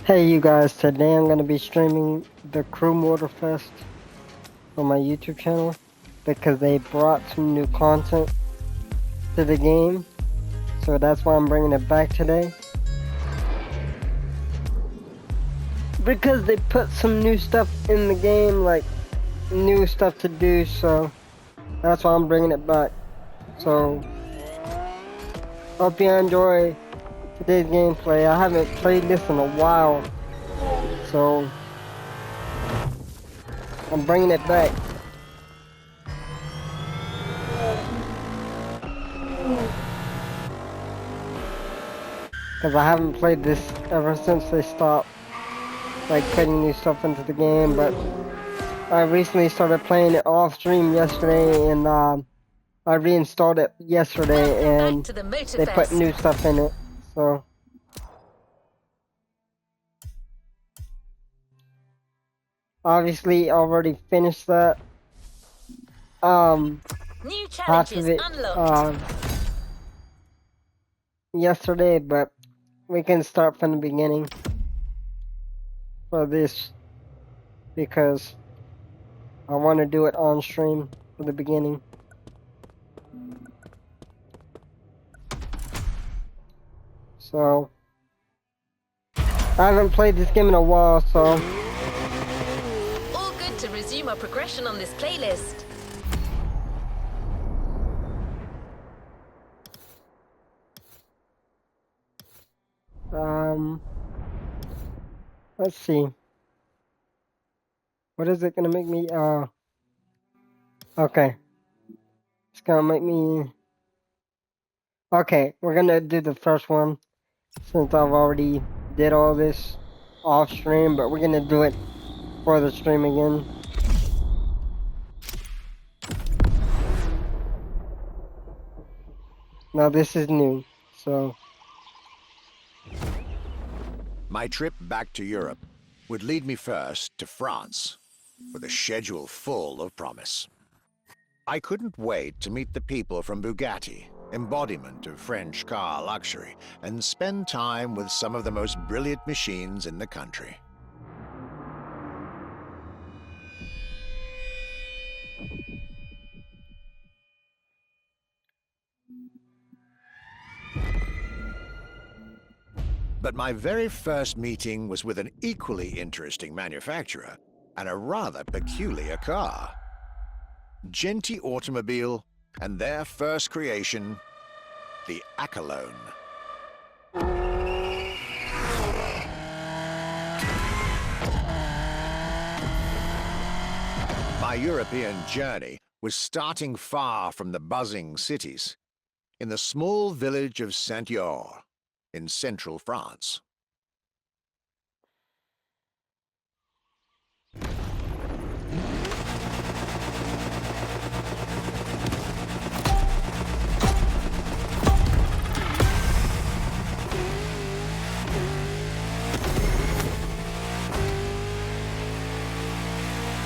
Hey you guys, today I'm going to be streaming the Crew Motorfest on my YouTube channel because they brought some new content to the game, so that's why I'm bringing it back today. Because they put some new stuff in the game, like new stuff to do, so that's why I'm bringing it back. So, hope you enjoy today's gameplay. I haven't played this in a while, so I'm bringing it back. Because I haven't played this ever since they stopped like putting new stuff into the game, but I recently started playing it off stream yesterday, and I reinstalled it yesterday, and they put new stuff in it, so obviously already finished that New half of challenges it unlocked. yesterday, but we can start from the beginning for this because I want to do it on stream for the beginning. So I haven't played this game in a while, so All good to resume our progression on this playlist. let's see. What is it gonna make me, okay. It's gonna make me, okay, we're gonna do the first one since I've already did all this off stream, but we're gonna do it for the stream again. Now this is new, so. My trip back to Europe would lead me first to France, with a schedule full of promise. I couldn't wait to meet the people from Bugatti, embodiment of French car luxury, and spend time with some of the most brilliant machines in the country. But my very first meeting was with an equally interesting manufacturer and a rather peculiar car. Genti Automobile and their first creation, the Accolone. My European journey was starting far from the buzzing cities, in the small village of Saint-Yor, in central France.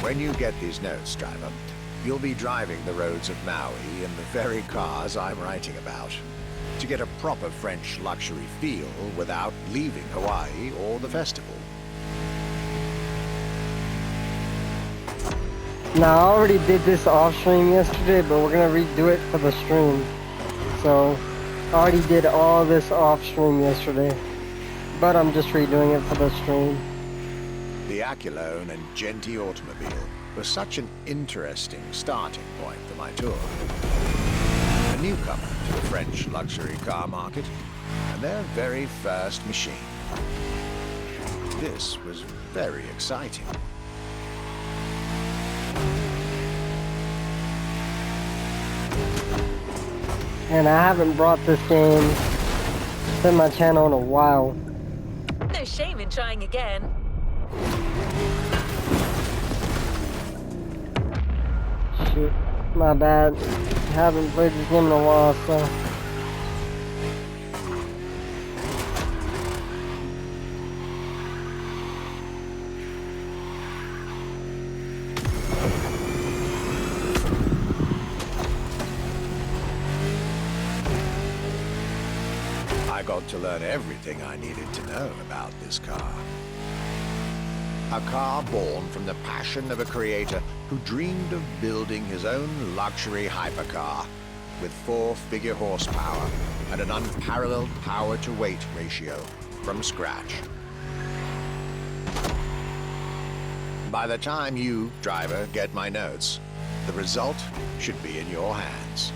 When you get these notes, driver, you'll be driving the roads of Maui in the very cars I'm writing about, to get a proper French luxury feel without leaving Hawaii or the festival. Now I already did this off stream yesterday, but we're gonna redo it for the stream. So I already did all this off stream yesterday, but I'm just redoing it for the stream. The Accolone and Genti Automobile was such an interesting starting point for my tour. A newcomer to the French luxury car market, and their very first machine. This was very exciting. And I haven't brought this game to my channel in a while. No shame in trying again. Shoot, my bad. Haven't played this game in a while, so. got to learn everything I needed to know about this car. A car born from the passion of a creator who dreamed of building his own luxury hypercar with 4-figure horsepower and an unparalleled power-to-weight ratio from scratch. By the time you, driver, get my notes, the result should be in your hands.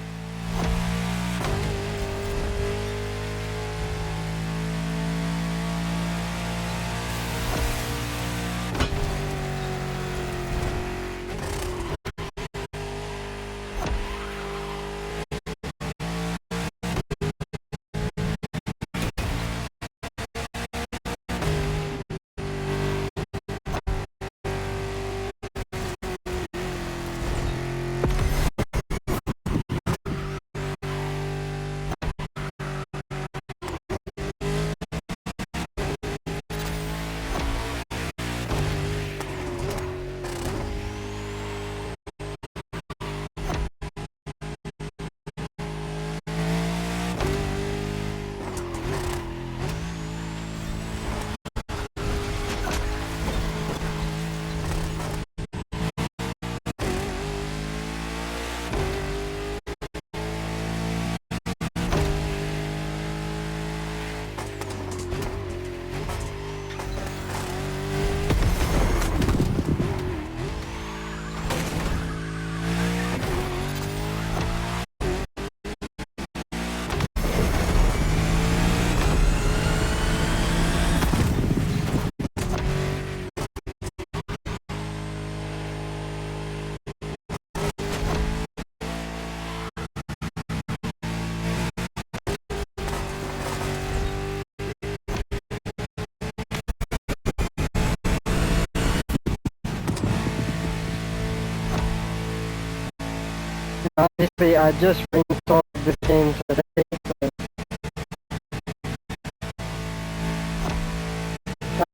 Obviously, I just reinstalled this game today, so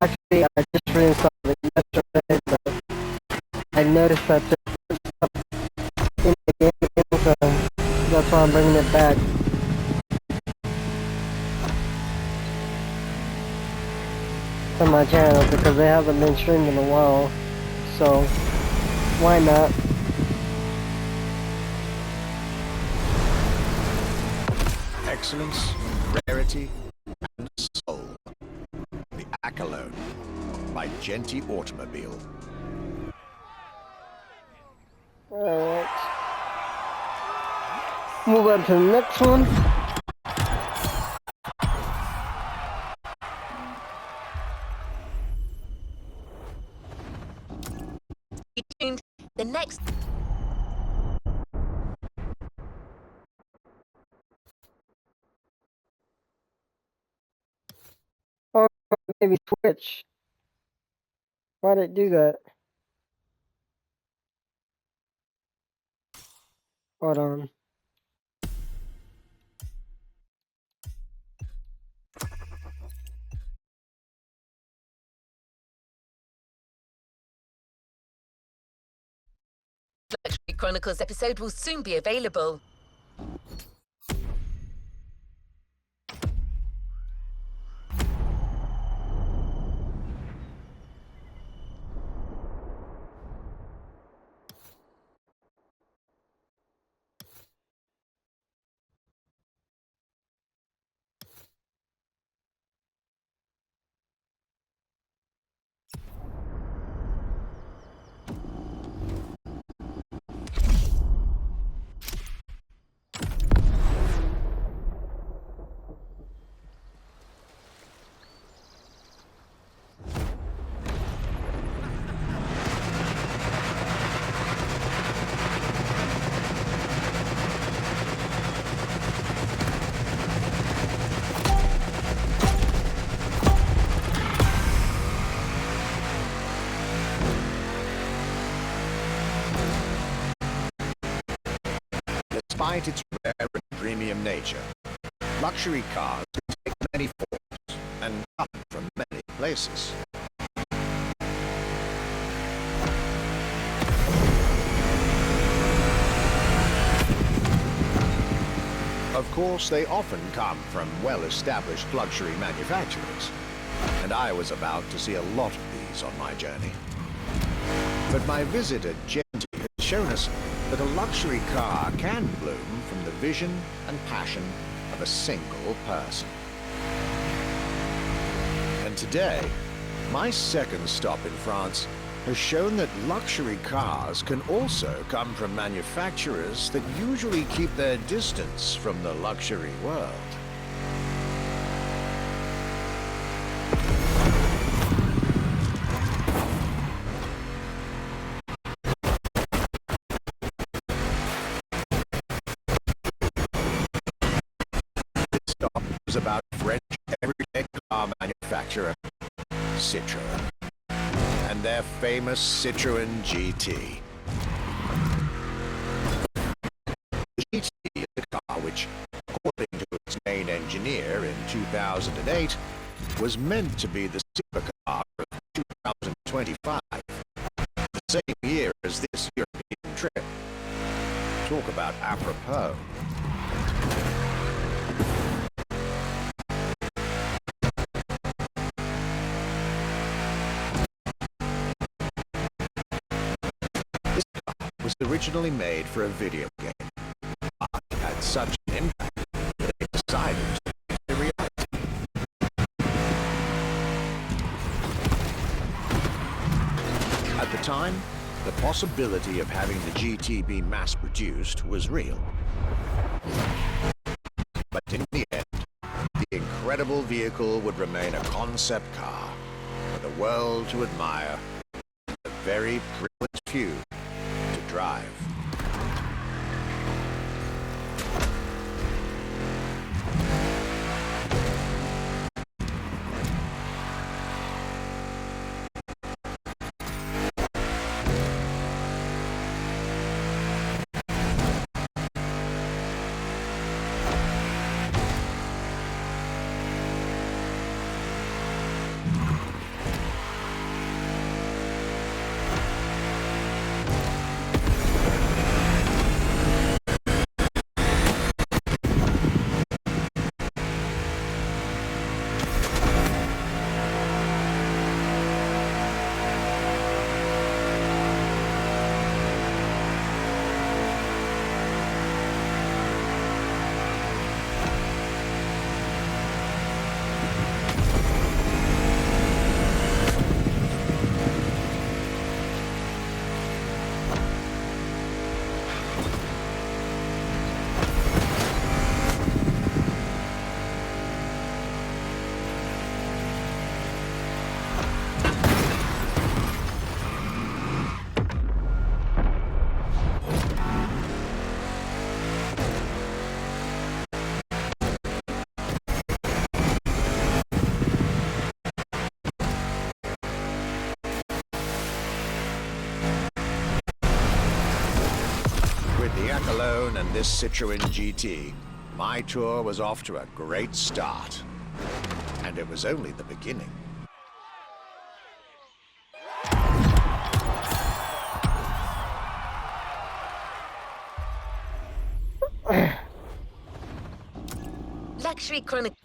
actually, I just reinstalled it yesterday, but I noticed that there's stuff in the game, so that's why I'm bringing it back to my channel, because they haven't been streamed in a while, so why not? Excellence, rarity, and soul. The Accolade by Genty Automobile. Alright. Move on to the next one. The next. Oh, maybe switch. Why did it do that? Hold on. Luxury Chronicles episode will soon be available. Despite its rare and premium nature, luxury cars can take many forms and come from many places. Of course, they often come from well-established luxury manufacturers, and I was about to see a lot of these on my journey. But my visit at Genti has shown us that a luxury car can bloom from the vision and passion of a single person. And today, my second stop in France has shown that luxury cars can also come from manufacturers that usually keep their distance from the luxury world. This stop is about French everyday car manufacturer Citroën and their famous Citroën GT. The GT is a car which, according to its main engineer in 2008, was meant to be the supercar of 2025, the same year as this European trip. Talk about apropos. Was originally made for a video game, but had such an impact that they decided to make it a reality. At the time, the possibility of having the GT be mass-produced was real. But in the end, the incredible vehicle would remain a concept car for the world to admire, a very privileged few to drive. The Echelon and this Citroën GT, my tour was off to a great start. And it was only the beginning. Luxury Chronicle.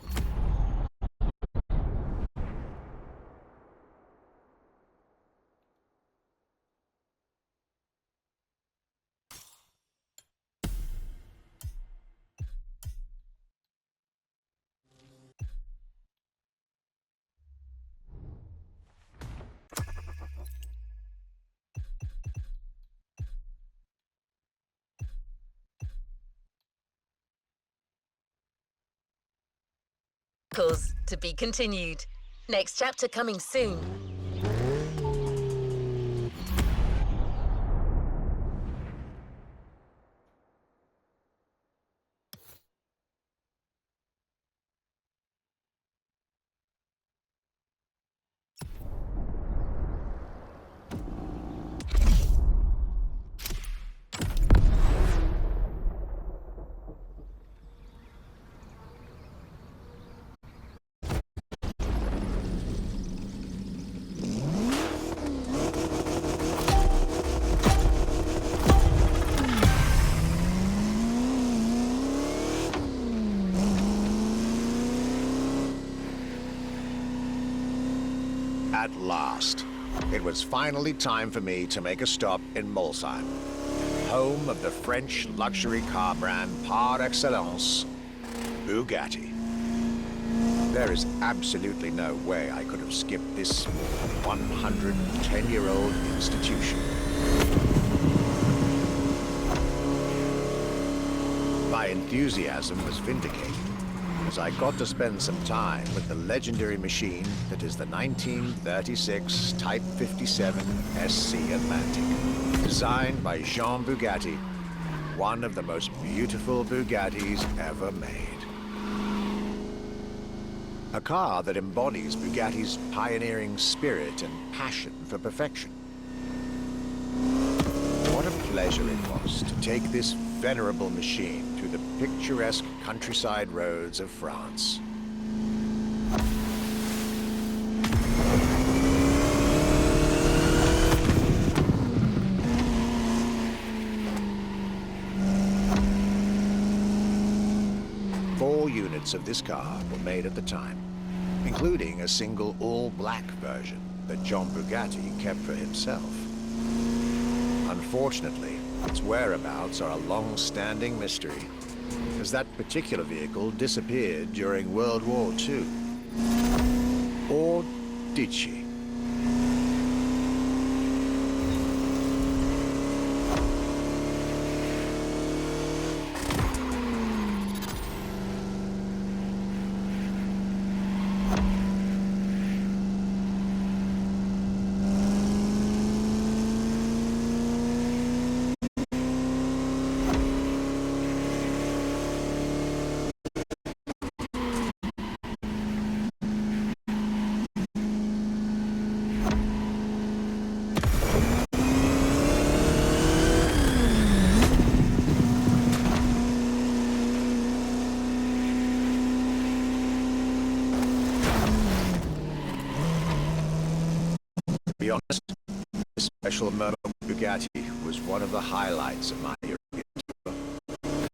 To be continued. Next chapter coming soon. At last, it was finally time for me to make a stop in Molsheim, home of the French luxury car brand par excellence, Bugatti. There is absolutely no way I could have skipped this 110-year-old institution. My enthusiasm was vindicated, as I got to spend some time with the legendary machine that is the 1936 Type 57 SC Atlantic, designed by Jean Bugatti, one of the most beautiful Bugattis ever made. A car that embodies Bugatti's pioneering spirit and passion for perfection. What a pleasure it was to take this venerable machine through the picturesque countryside roads of France. Four units of this car were made at the time, including a single all-black version that Jean Bugatti kept for himself. Unfortunately, its whereabouts are a long-standing mystery, as that particular vehicle disappeared during World War II. Or did she? To be honest, this special moment with Bugatti was one of the highlights of my European tour,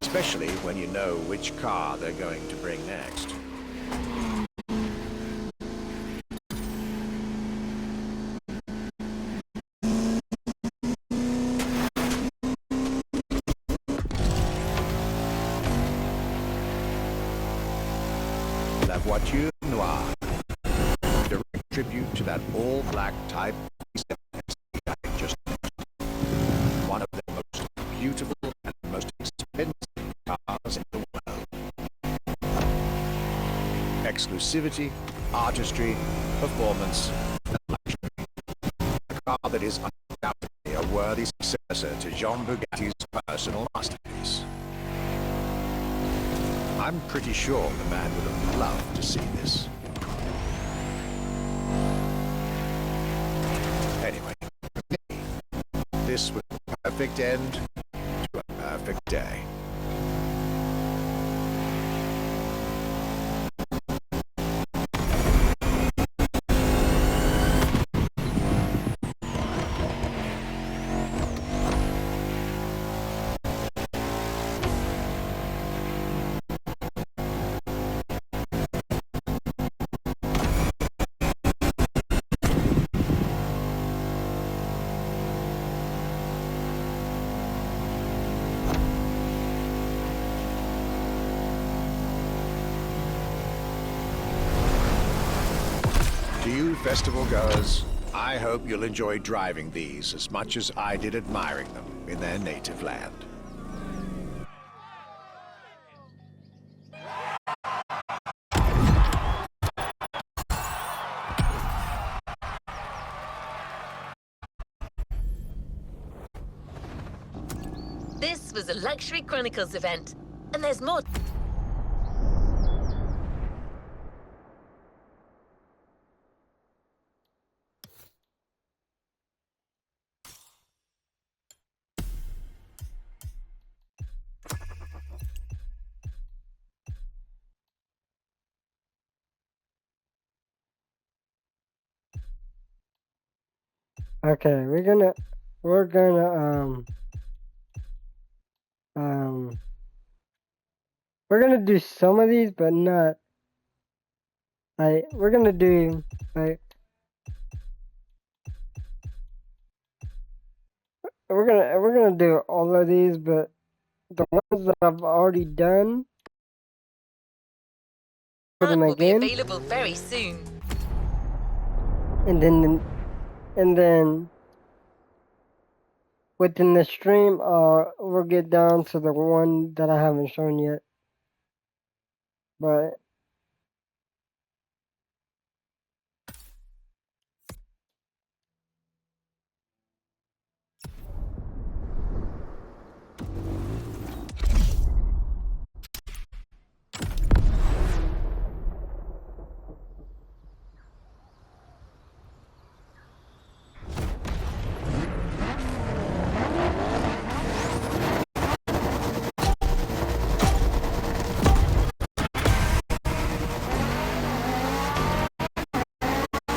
especially when you know which car they're going to bring next. La Voiture Noire, a direct tribute to that all-black Type 57 I just mentioned. One of the most beautiful and most expensive cars in the world. Exclusivity, artistry, performance, and luxury. A car that is undoubtedly a worthy successor to Jean Bugatti's personal masterpiece. I'm pretty sure the man would have loved to see this. Anyway, for me, this was the perfect end to a perfect day. To you festival goers, I hope you'll enjoy driving these as much as I did admiring them in their native land. This was a Luxury Chronicles event, and there's more. Okay, we're gonna we're gonna do some of these, but not like we're gonna do like we're gonna do all of these, but the ones that I've already done, put them Will be again, available very soon. and then within the stream, we'll get down to the one that I haven't shown yet. But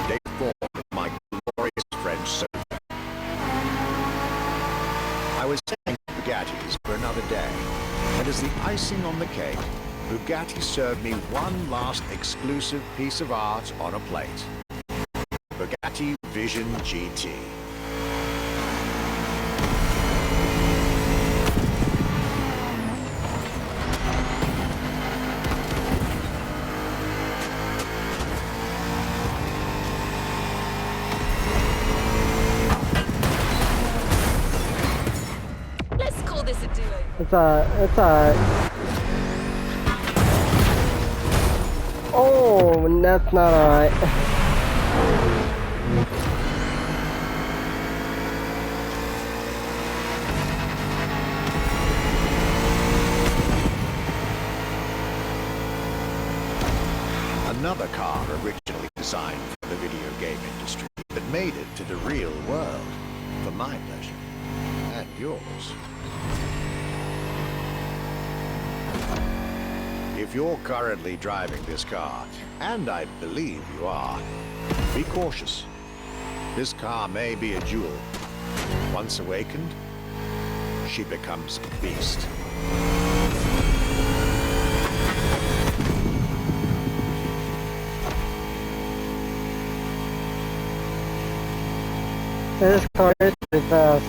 Day 4 of my glorious French sofa. I was selling Bugattis for another day, and as the icing on the cake, Bugatti served me one last exclusive piece of art on a plate. Bugatti Vision GT. Let's call this a duo. it's alright. Oh, that's not alright. Another car originally designed for the video game industry, but made it to the real world for my pleasure and yours. If you're currently driving this car, and I believe you are, be cautious. This car may be a jewel. Once awakened, she becomes a beast. This car is pretty fast.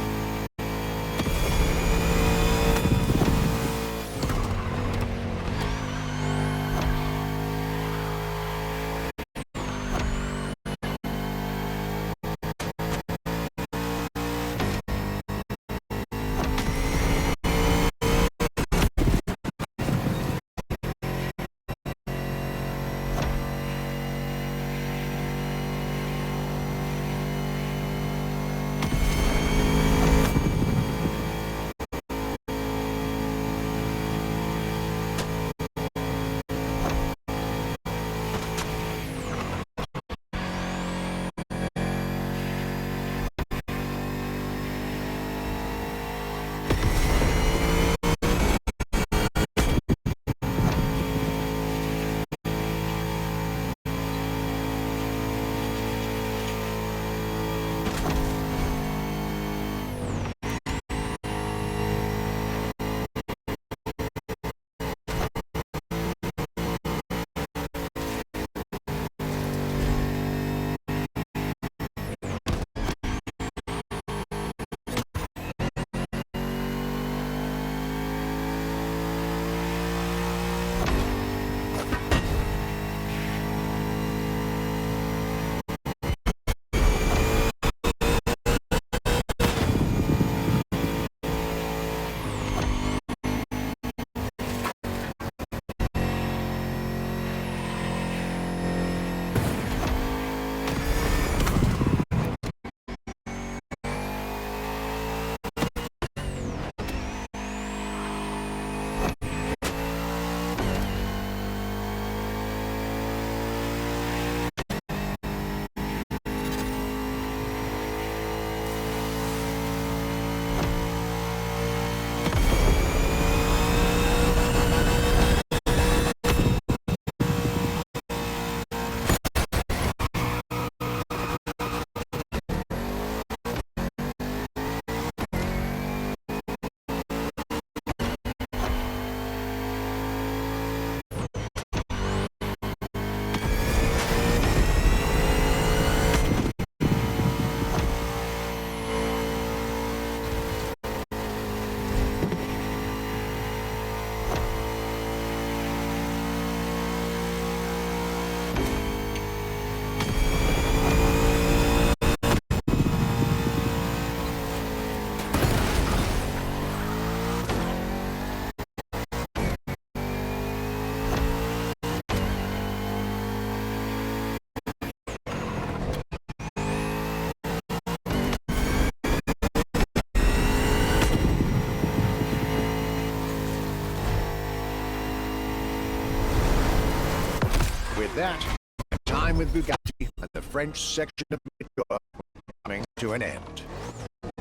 With that, my time with Bugatti and the French section of my tour was coming to an end.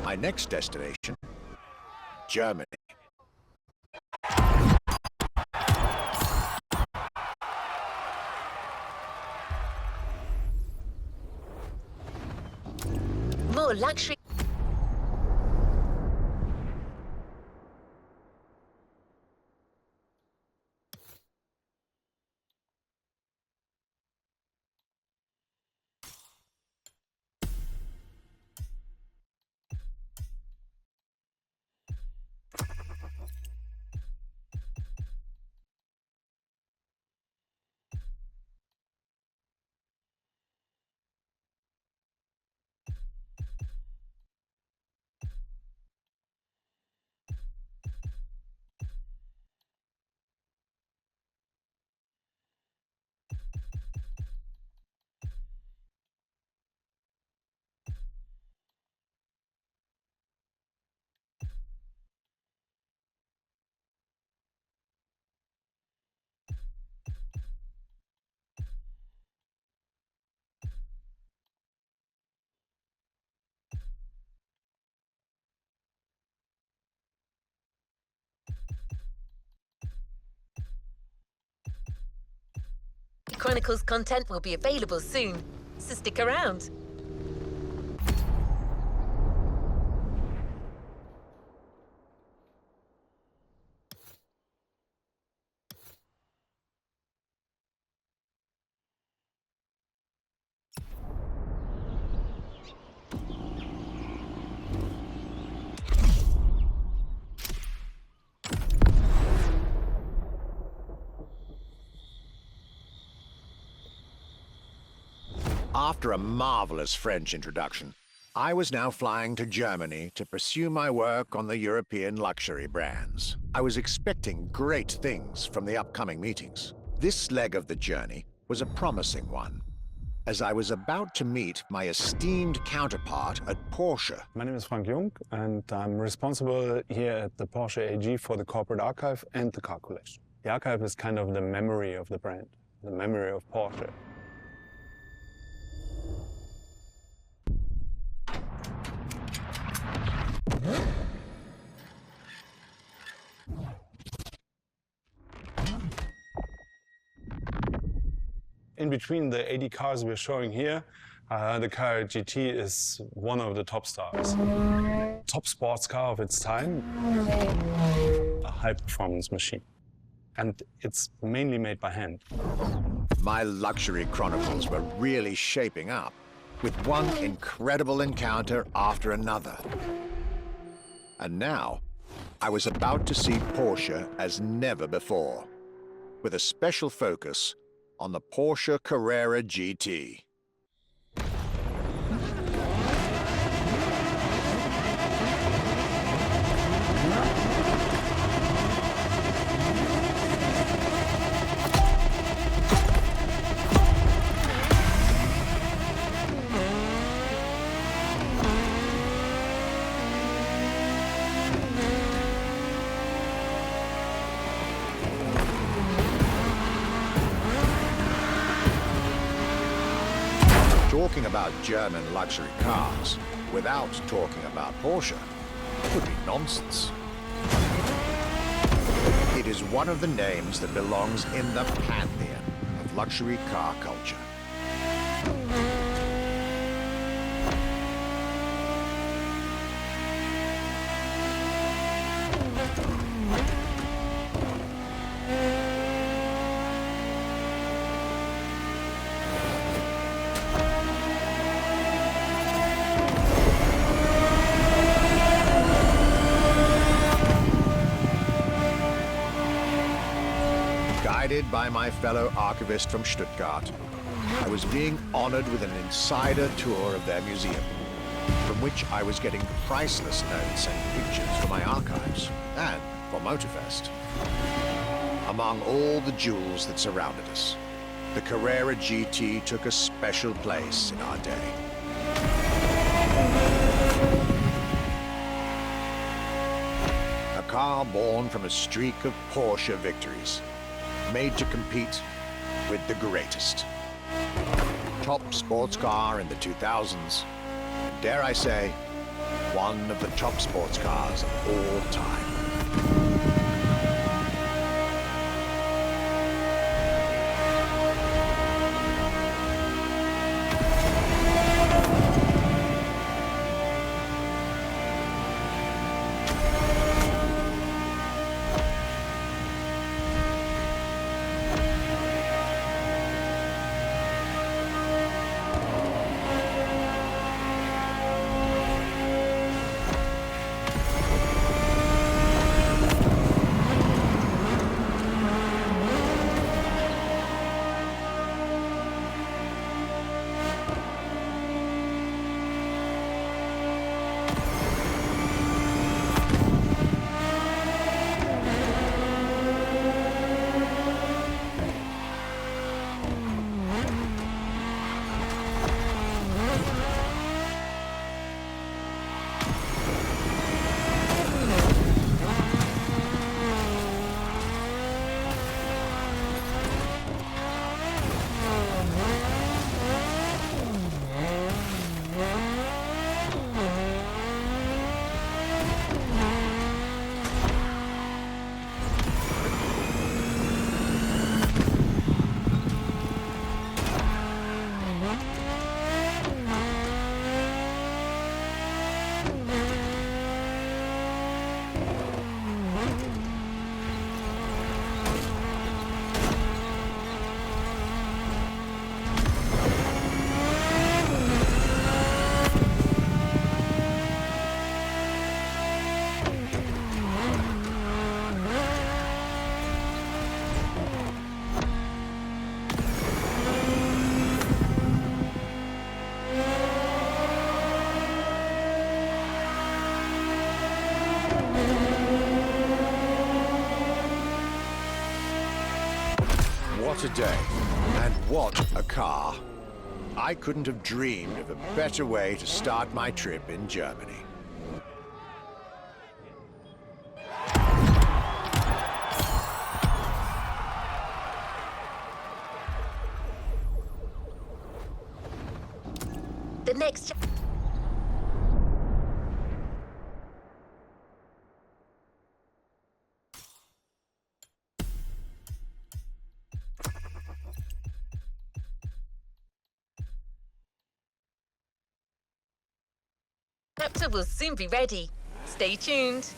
My next destination, Germany. More luxury. Chronicles content will be available soon, so stick around. After a marvelous French introduction, I was now flying to Germany to pursue my work on the European luxury brands. I was expecting great things from the upcoming meetings. This leg of the journey was a promising one, as I was about to meet my esteemed counterpart at Porsche. My name is Frank Jung, and I'm responsible here at the Porsche AG for the corporate archive and the car collection. The archive is kind of the memory of the brand, the memory of Porsche. In between the 80 cars we're showing here, the Carrera GT is one of the top stars. Top sports car of its time, a high-performance machine. And it's mainly made by hand. My luxury chronicles were really shaping up, with one incredible encounter after another. And now, I was about to see Porsche as never before, with a special focus on the Porsche Carrera GT. Talking about German luxury cars without talking about Porsche would be nonsense. It is one of the names that belongs in the pantheon of luxury car culture. Guided by my fellow archivist from Stuttgart, I was being honored with an insider tour of their museum, from which I was getting priceless notes and pictures for my archives and for Motorfest. Among all the jewels that surrounded us, the Carrera GT took a special place in our day. A car born from a streak of Porsche victories, made to compete with the greatest. Top sports car in the 2000s. Dare I say, one of the top sports cars of all time. What a day, and what a car. I couldn't have dreamed of a better way to start my trip in Germany. The next... chapter will soon be ready. Stay tuned.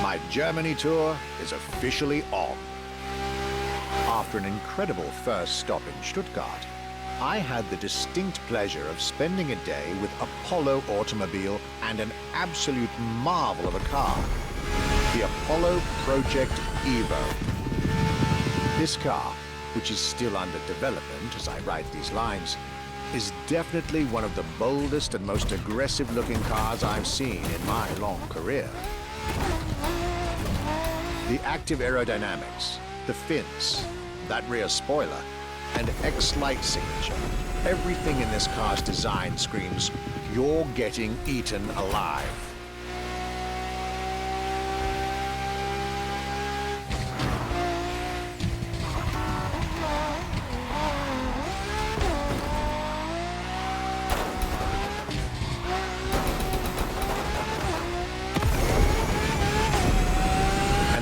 My Germany tour is officially on. After an incredible first stop in Stuttgart, I had the distinct pleasure of spending a day with Apollo Automobile and an absolute marvel of a car, the Apollo Project Evo. This car, which is still under development as I write these lines, is definitely one of the boldest and most aggressive-looking cars I've seen in my long career. The active aerodynamics, the fins, that rear spoiler, and X-Light signature. Everything in this car's design screams, you're getting eaten alive.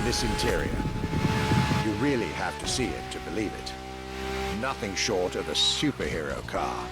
This interior, you really have to see it to believe it. Nothing short of a superhero car.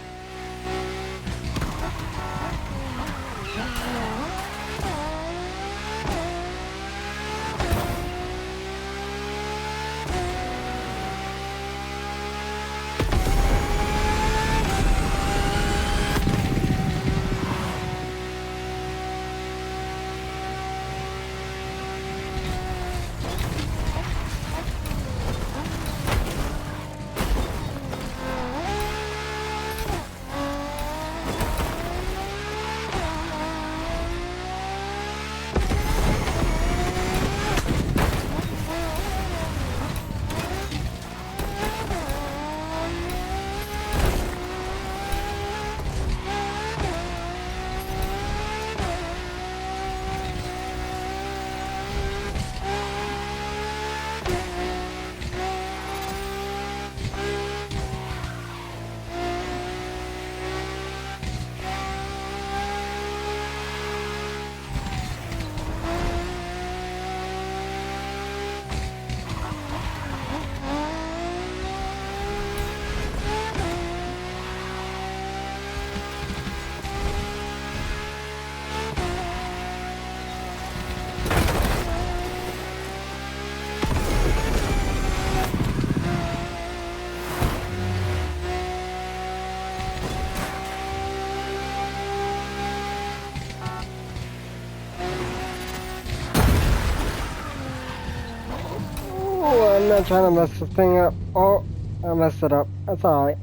Oh, I'm not trying to mess this thing up. Oh, I messed it up. That's alright.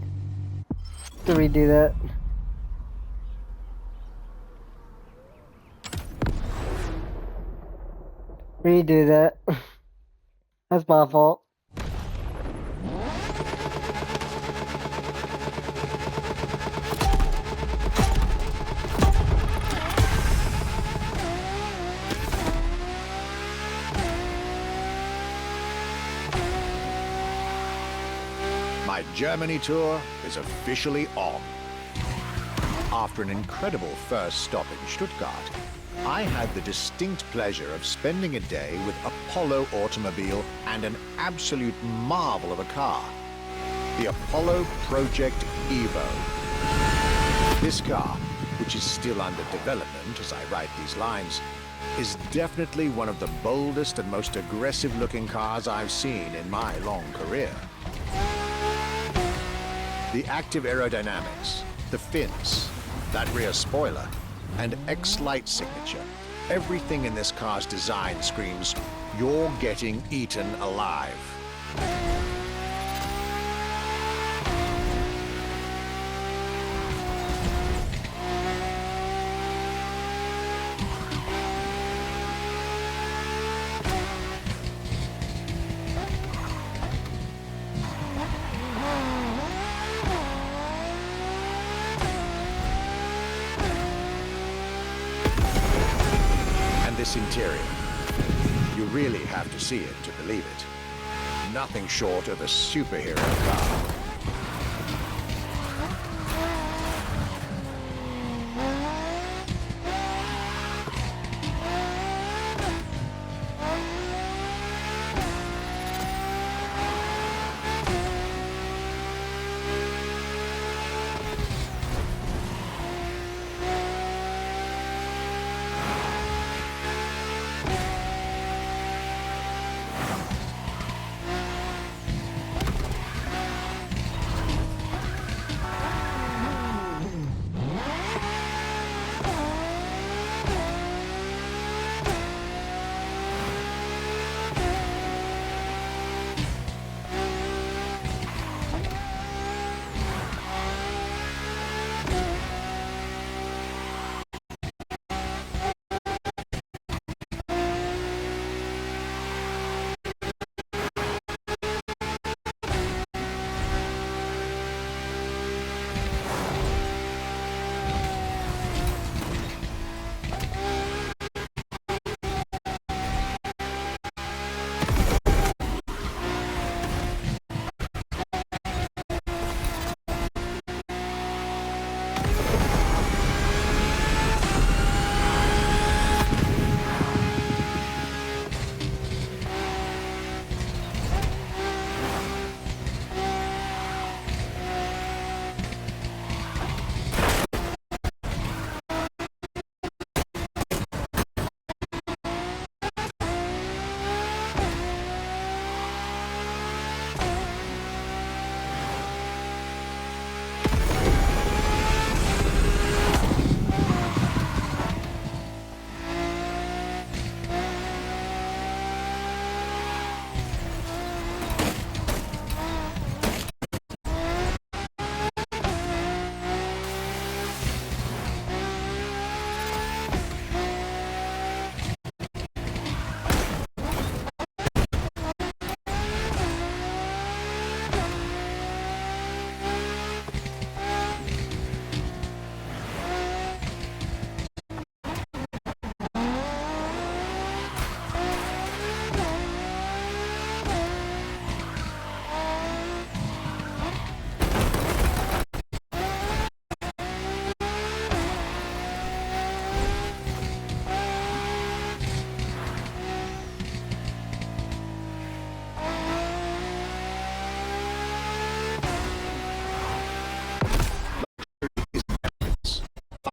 To redo that. Redo that. That's my fault. My Germany tour is officially on. After an incredible first stop in Stuttgart, I had the distinct pleasure of spending a day with Apollo Automobile and an absolute marvel of a car, the Apollo Project Evo. This car, which is still under development as I write these lines, is definitely one of the boldest and most aggressive-looking cars I've seen in my long career. The active aerodynamics, the fins, that rear spoiler, and X-Lite signature, everything in this car's design screams, you're getting eaten alive. This interior, you really have to see it to believe it. Nothing short of a superhero car.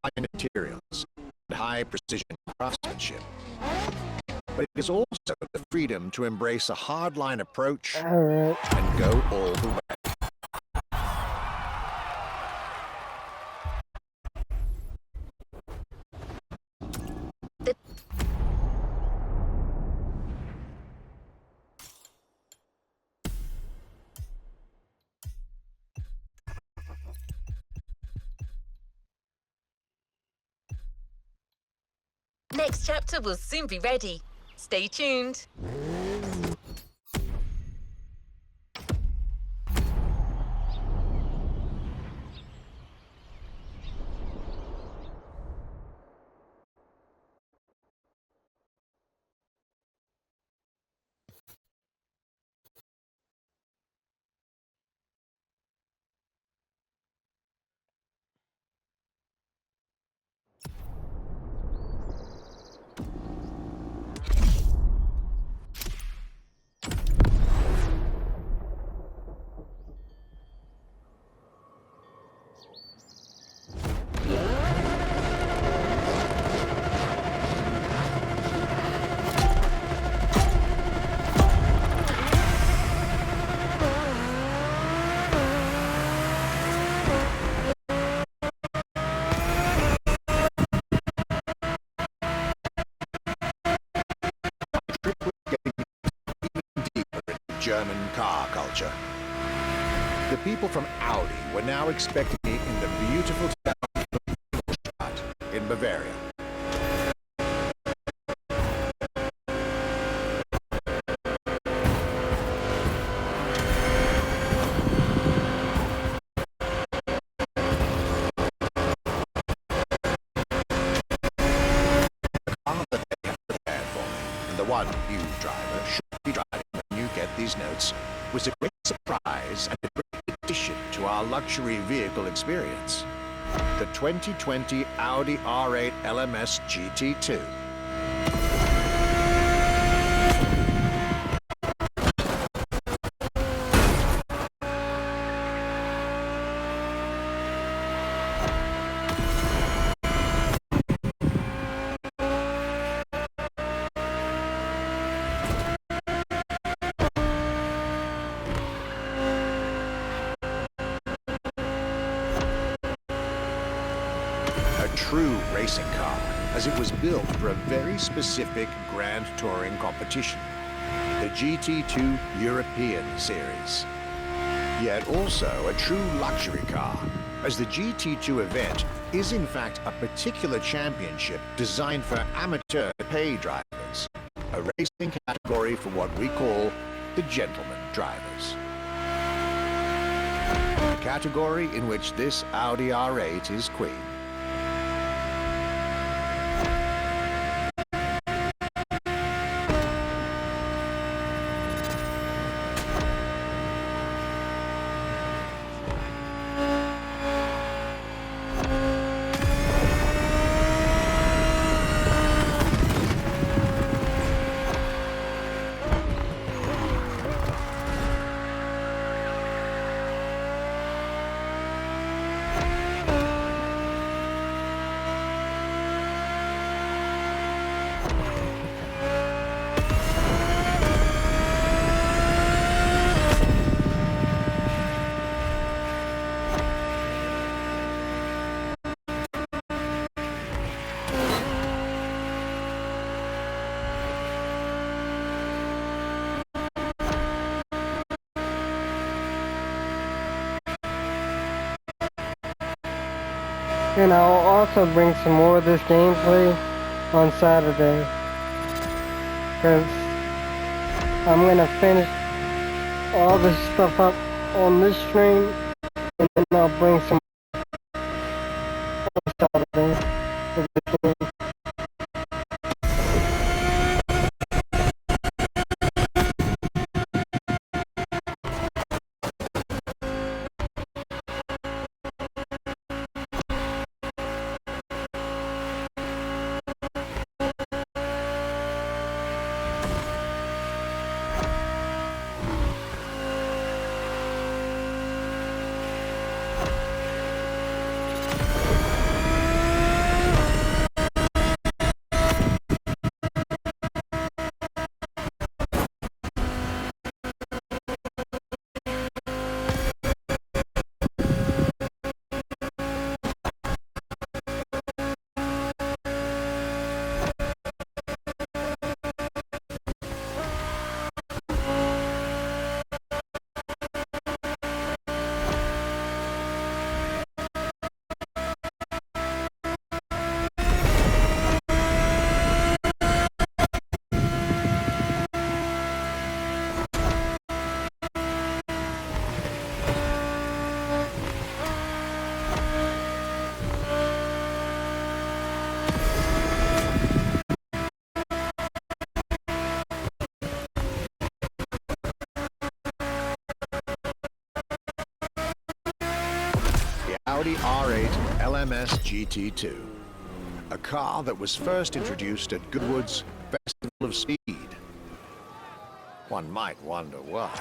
fine materials and high precision craftsmanship. But it is also the freedom to embrace a hardline approach Alright. and go all the way. Next chapter will soon be ready. Stay tuned. German car culture. The people from Audi were now expecting me in the beautiful town of Ingolstadt in Bavaria. The car that they had prepared for me, and the one you driver should be driving when you get these notes, was a great surprise and a great addition to our luxury vehicle experience. The 2020 Audi R8 LMS GT2. A true racing car, as it was built for a very specific Grand Touring competition, the GT2 European Series. Yet also a true luxury car, as the GT2 event is in fact a particular championship designed for amateur pay drivers, a racing category for what we call the gentleman drivers. A category in which this Audi R8 is queen. And I'll also bring some more of this gameplay on Saturday. Because I'm going to finish all this stuff up on this stream. And then I'll bring some on Saturday for this game. Audi R8 LMS GT2, a car that was first introduced at Goodwood's Festival of Speed. One might wonder why.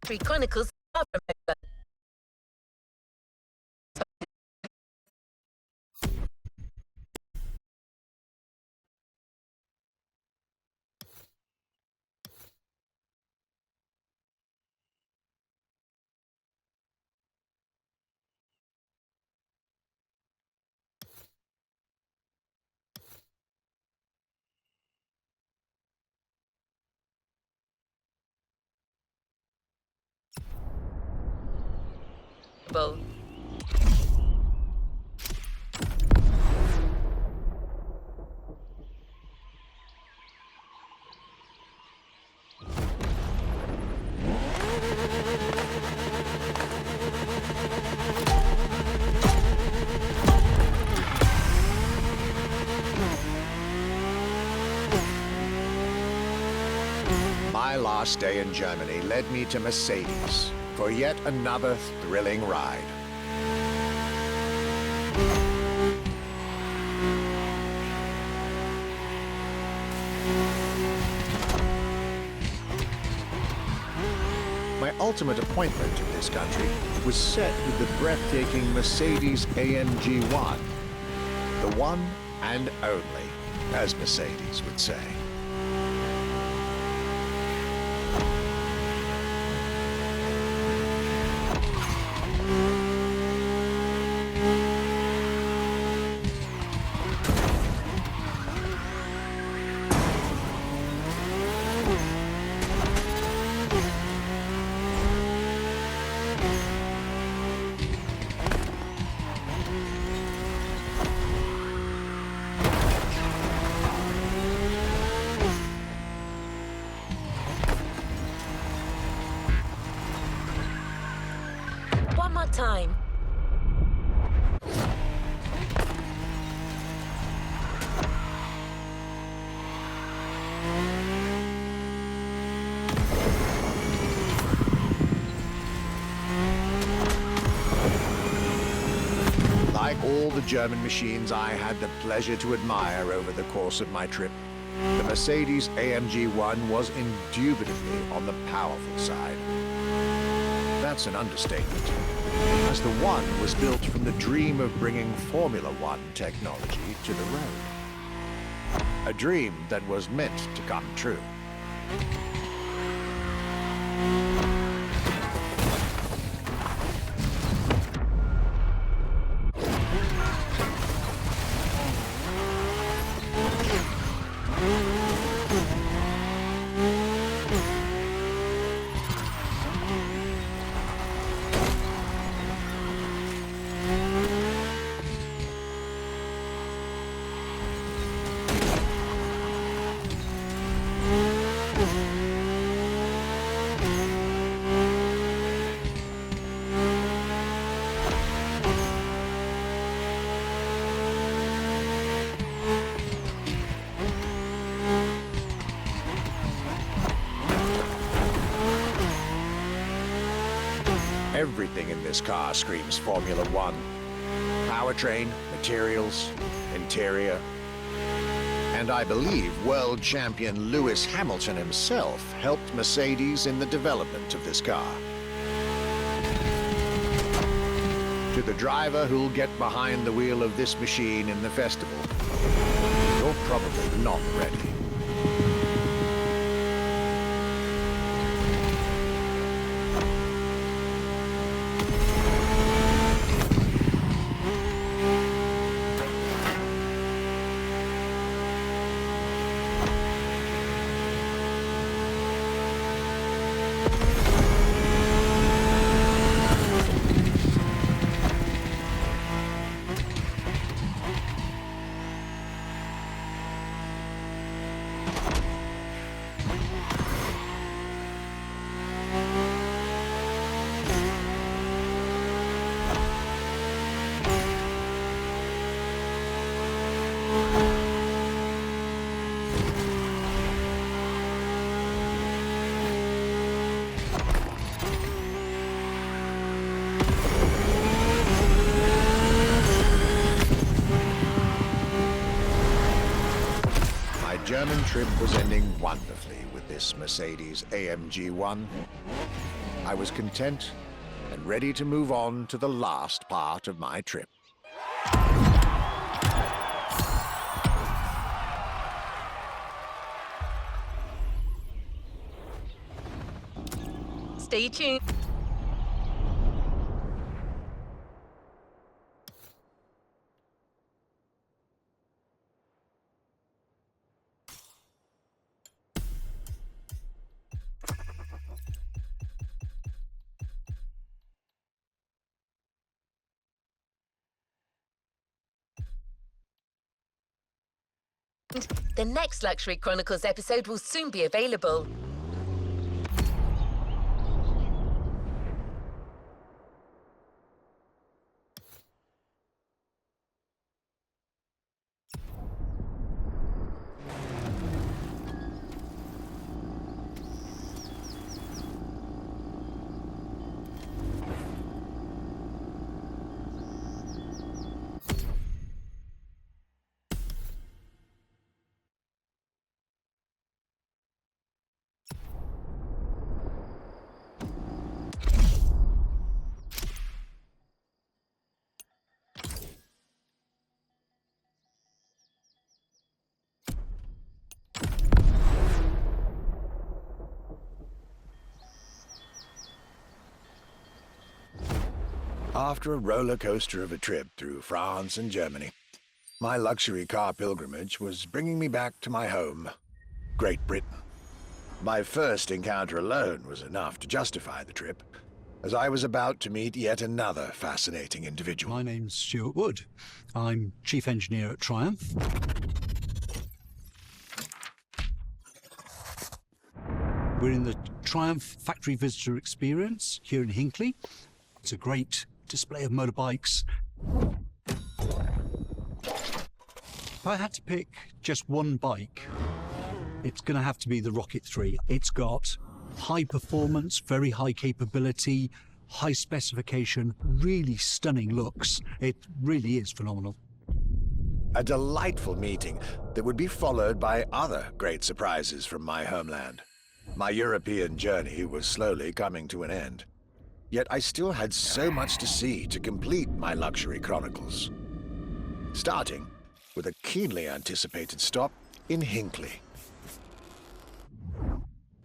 Three Chronicles of America. Both. My last day in Germany led me to Mercedes for yet another thrilling ride. My ultimate appointment in this country was set with the breathtaking Mercedes AMG 1. The one and only, as Mercedes would say. One more time. Like all the German machines I had the pleasure to admire over the course of my trip, the Mercedes AMG 1 was indubitably on the powerful side. That's an understatement, as the One was built from the dream of bringing Formula One technology to the road. A dream that was meant to come true. Everything in this car screams Formula One. Powertrain, materials, interior. And I believe world champion Lewis Hamilton himself helped Mercedes in the development of this car. To the driver who'll get behind the wheel of this machine in the festival, you're probably not ready. trip was ending wonderfully with this Mercedes AMG 1. I was content and ready to move on to the last part of my trip. Stay tuned. The next Luxury Chronicles episode will soon be available. After a roller coaster of a trip through France and Germany, my luxury car pilgrimage was bringing me back to my home, Great Britain. My first encounter alone was enough to justify the trip, as I was about to meet yet another fascinating individual. My name's Stuart Wood. I'm Chief Engineer at Triumph. We're in the Triumph Factory Visitor Experience here in Hinckley. It's a great display of motorbikes. If I had to pick just one bike, it's going to have to be the Rocket 3. It's got high performance, very high capability, high specification, really stunning looks. It really is phenomenal. A delightful meeting that would be followed by other great surprises from my homeland. My European journey was slowly coming to an end. Yet I still had so much to see to complete my luxury chronicles. Starting with a keenly anticipated stop in Hinckley.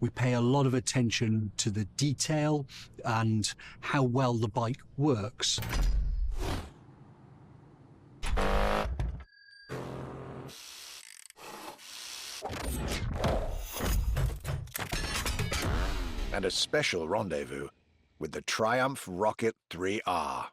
We pay a lot of attention to the detail and how well the bike works. And a special rendezvous with the Triumph Rocket 3R.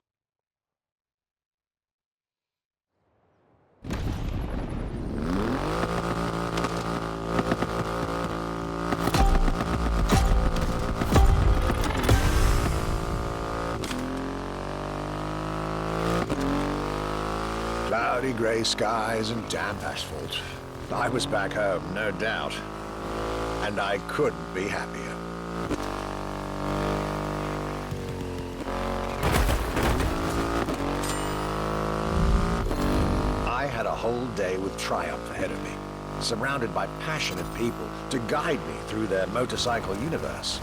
Cloudy grey skies and damp asphalt. I was back home, no doubt. And I couldn't be happier. I had a whole day with Triumph ahead of me, surrounded by passionate people to guide me through their motorcycle universe.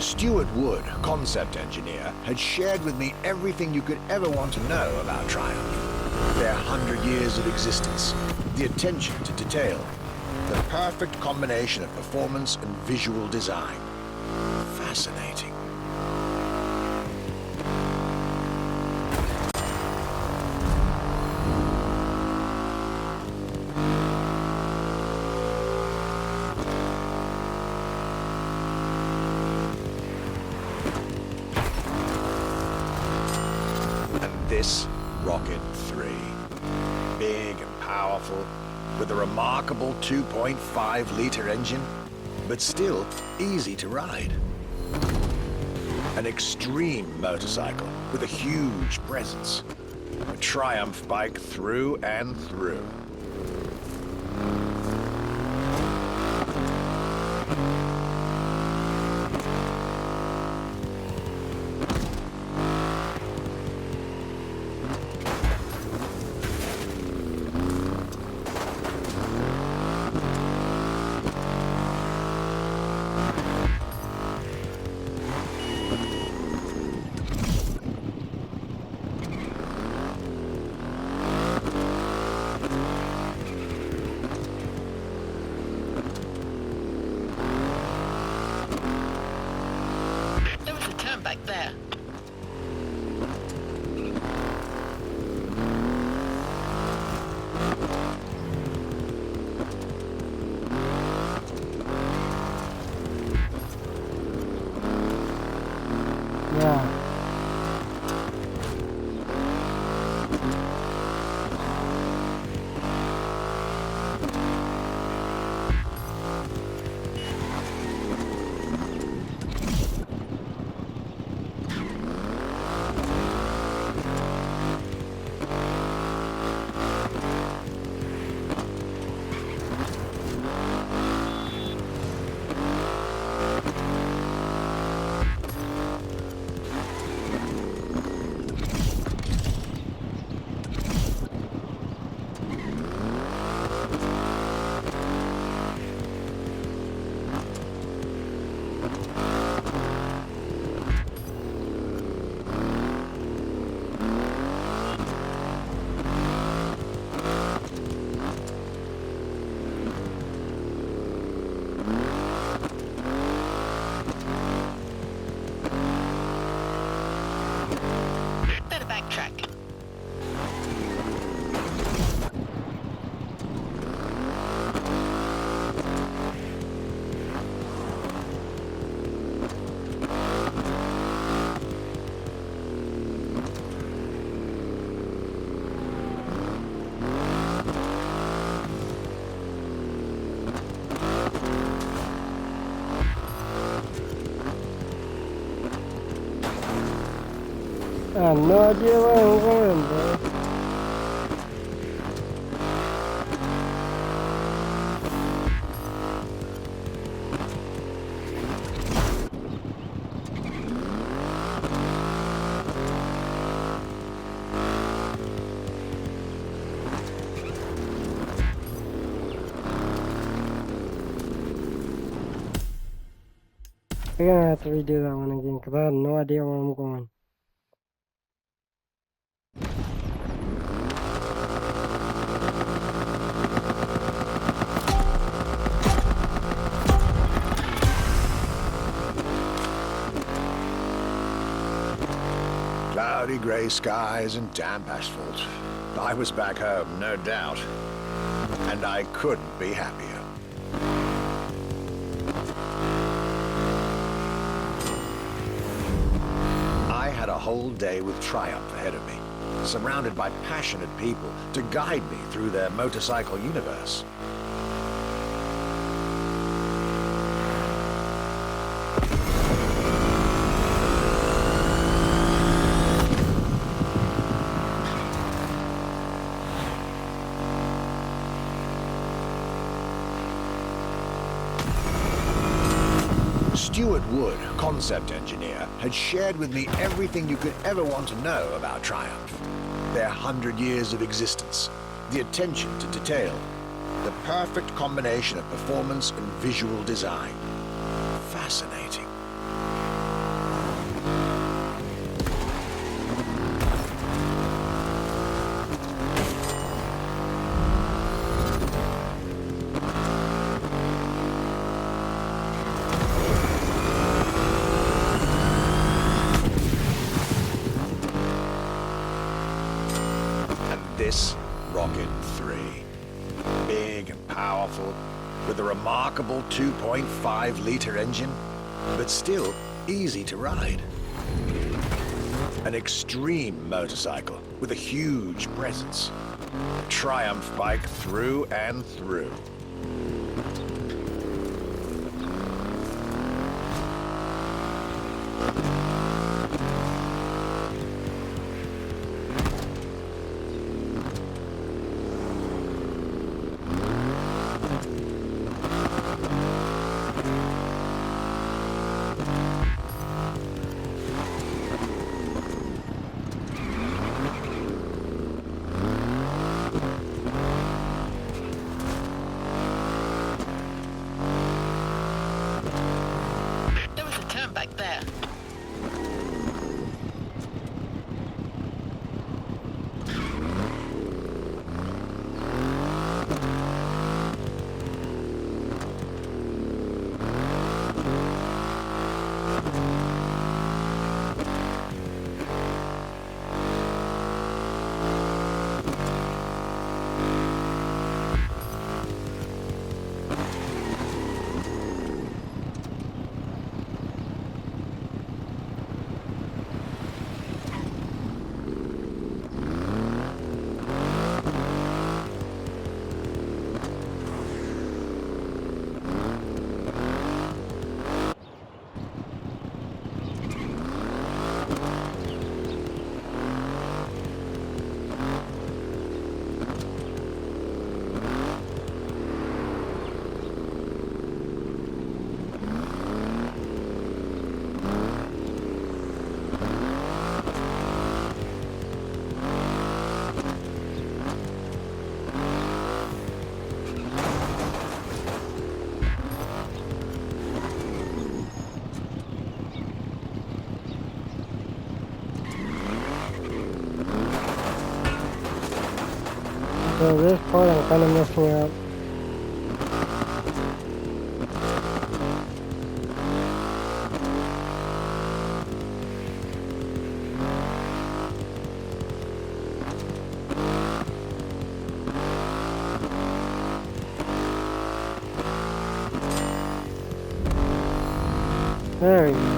Stuart Wood, concept engineer, had shared with me everything you could ever want to know about Triumph. Their 100 years of existence, the attention to detail, the perfect combination of performance and visual design. Fascinating. This Rocket 3, big and powerful, with a remarkable 2.5-liter engine, but still easy to ride. An extreme motorcycle with a huge presence. A Triumph bike through and through. There was a turn back there. Yeah. Better backtrack. I have no idea where I'm going, bro. We're gonna have to redo that one again because I have no idea where I'm going. Cloudy grey skies and damp asphalt. I was back home, no doubt. And I couldn't be happier. I had a whole day with Triumph ahead of me, surrounded by passionate people to guide me through their motorcycle universe. Stuart Wood, concept engineer, had shared with me everything you could ever want to know about Triumph. Their 100 years of existence, the attention to detail, the perfect combination of performance and visual design. Fascinating. This Rocket 3. Big and powerful, with a remarkable 2.5-liter engine, but still easy to ride. An extreme motorcycle with a huge presence. A Triumph bike through and through. So this part I'm kind of messing up. There we go.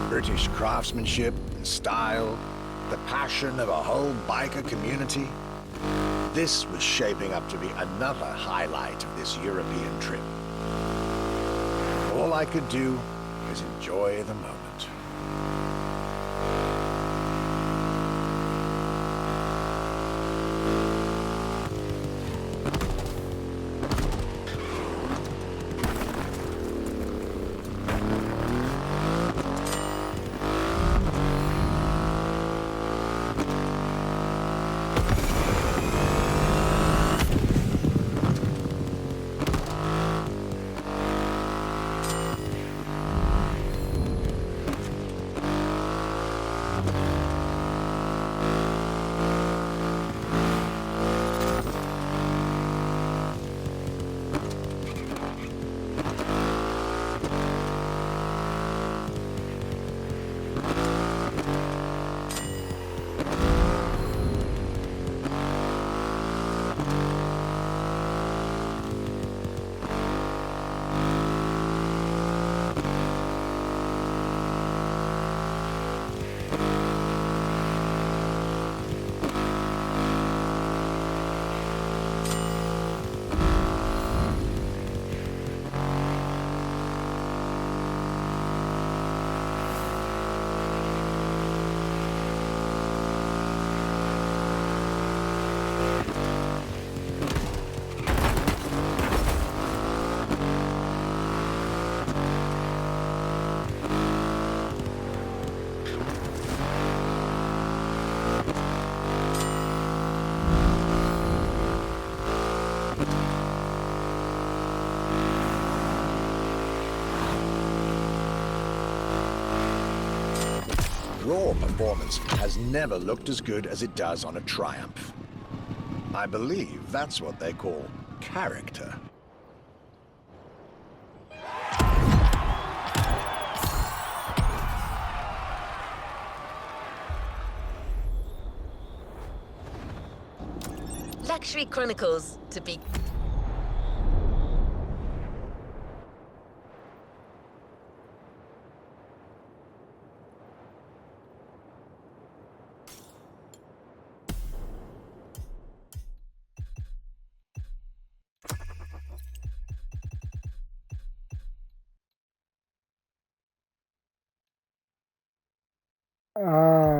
British craftsmanship and style, the passion of a whole biker community. This was shaping up to be another highlight of this European trip. All I could do was enjoy the moment. Raw performance has never looked as good as it does on a Triumph. I believe that's what they call character. Luxury Chronicles, to be...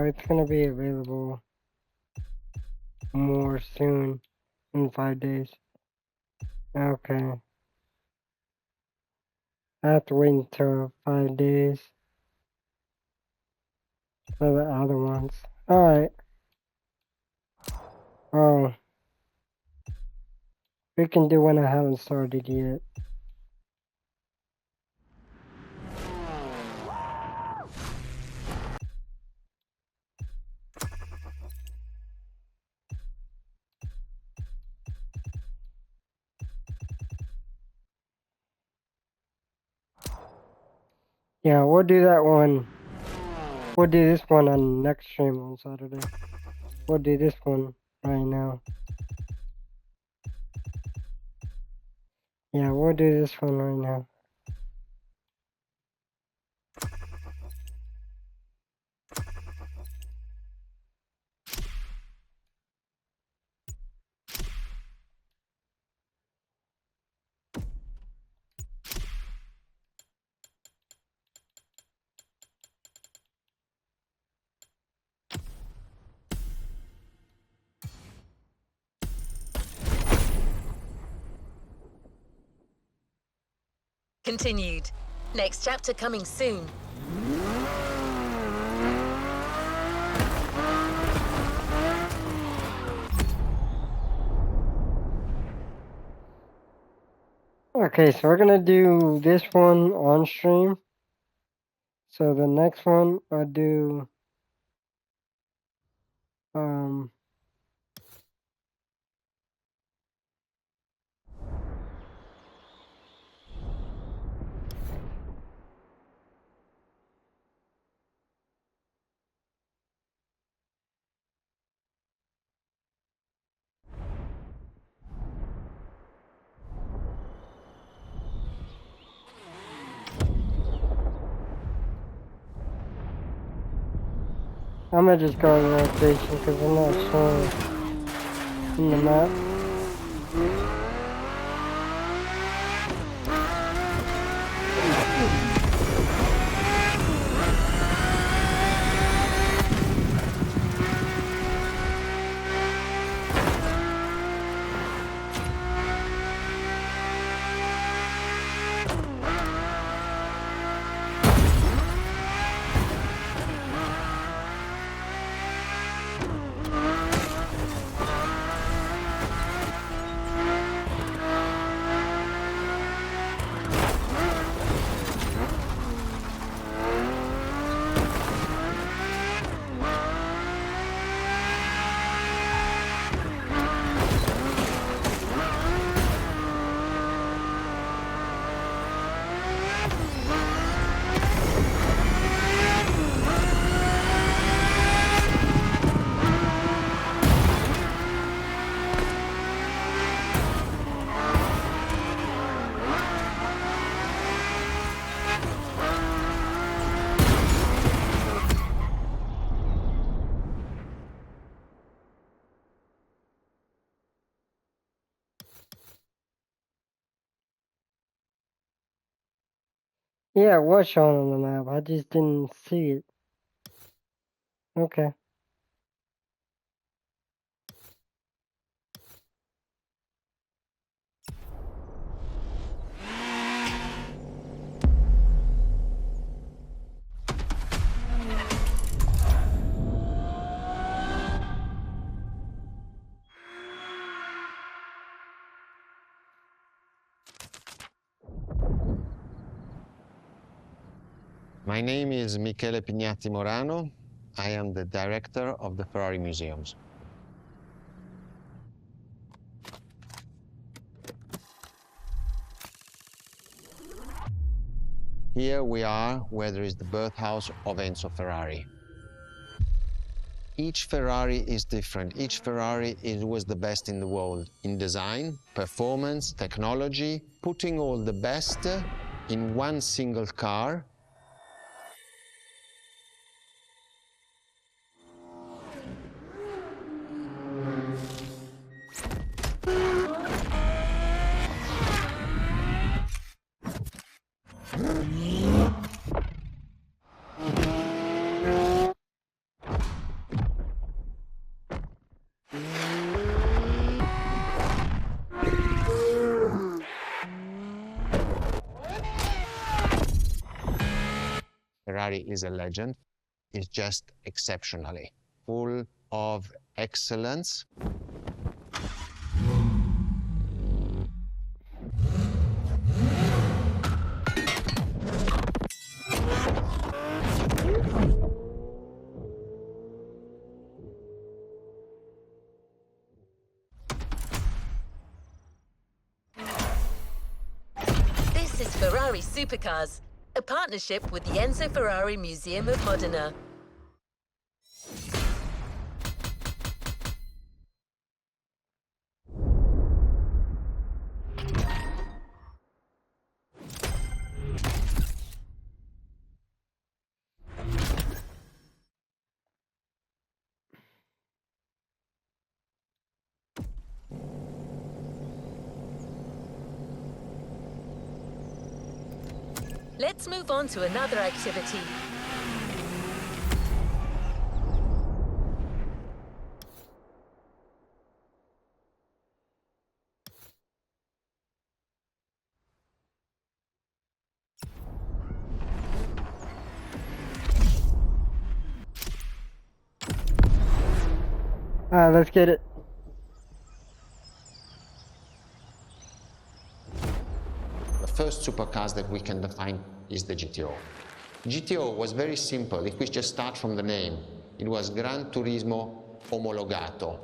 It's gonna be available more soon, in 5 days. Okay. I have to wait until 5 days for the other ones. Alright. Oh. We can do one I haven't started yet. Yeah, we'll do that one. We'll do this one on next stream on Saturday. We'll do this one right now. Yeah, we'll do this one right now. Continued. Next chapter coming soon. Okay, so we're gonna do this one on stream. So the next one I'll do um I'm gonna just go to the location because I'm not sure in the map. Yeah, it was shown on the map. I just didn't see it. Okay. My name is Michele Pignatti Morano. I am the director of the Ferrari Museums. Here we are where there is the birthhouse of Enzo Ferrari. Each Ferrari is different. Each Ferrari was the best in the world in design, performance, technology, putting all the best in one single car. Ferrari is a legend. It's just exceptionally full of excellence. This is Ferrari Supercars, a partnership with the Enzo Ferrari Museum of Modena. Let's move on to another activity. Alright, let's get it. first supercars that we can define is the GTO. GTO was very simple. If we just start from the name, it was Gran Turismo Omologato.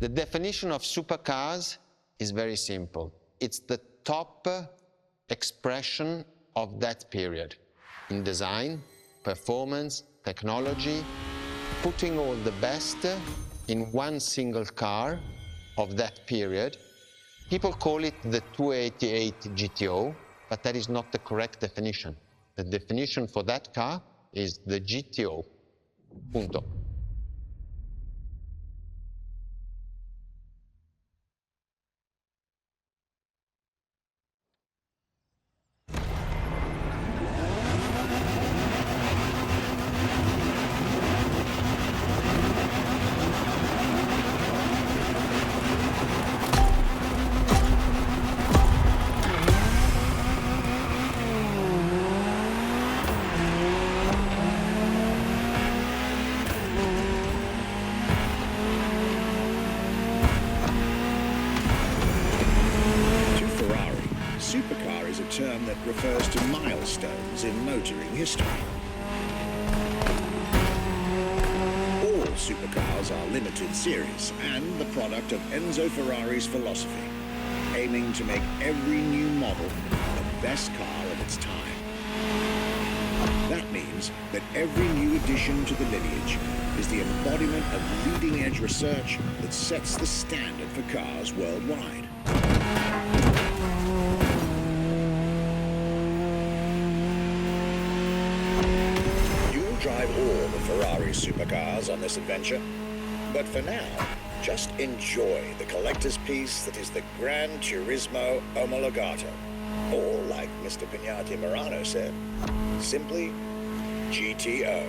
The definition of supercars is very simple. It's the top expression of that period in design, performance, technology, putting all the best in one single car of that period. People call it the 288 GTO, but that is not the correct definition. The definition for that car is the GTO. Punto. Supercar is a term that refers to milestones in motoring history. All supercars are limited series and the product of Enzo Ferrari's philosophy, aiming to make every new model the best car of its time. That means that every new addition to the lineage is the embodiment of leading-edge research that sets the standard for cars worldwide. Drive all the Ferrari supercars on this adventure. But for now, just enjoy the collector's piece that is the Gran Turismo Omologato. Or, like Mr. Pignati Morano said, simply GTO.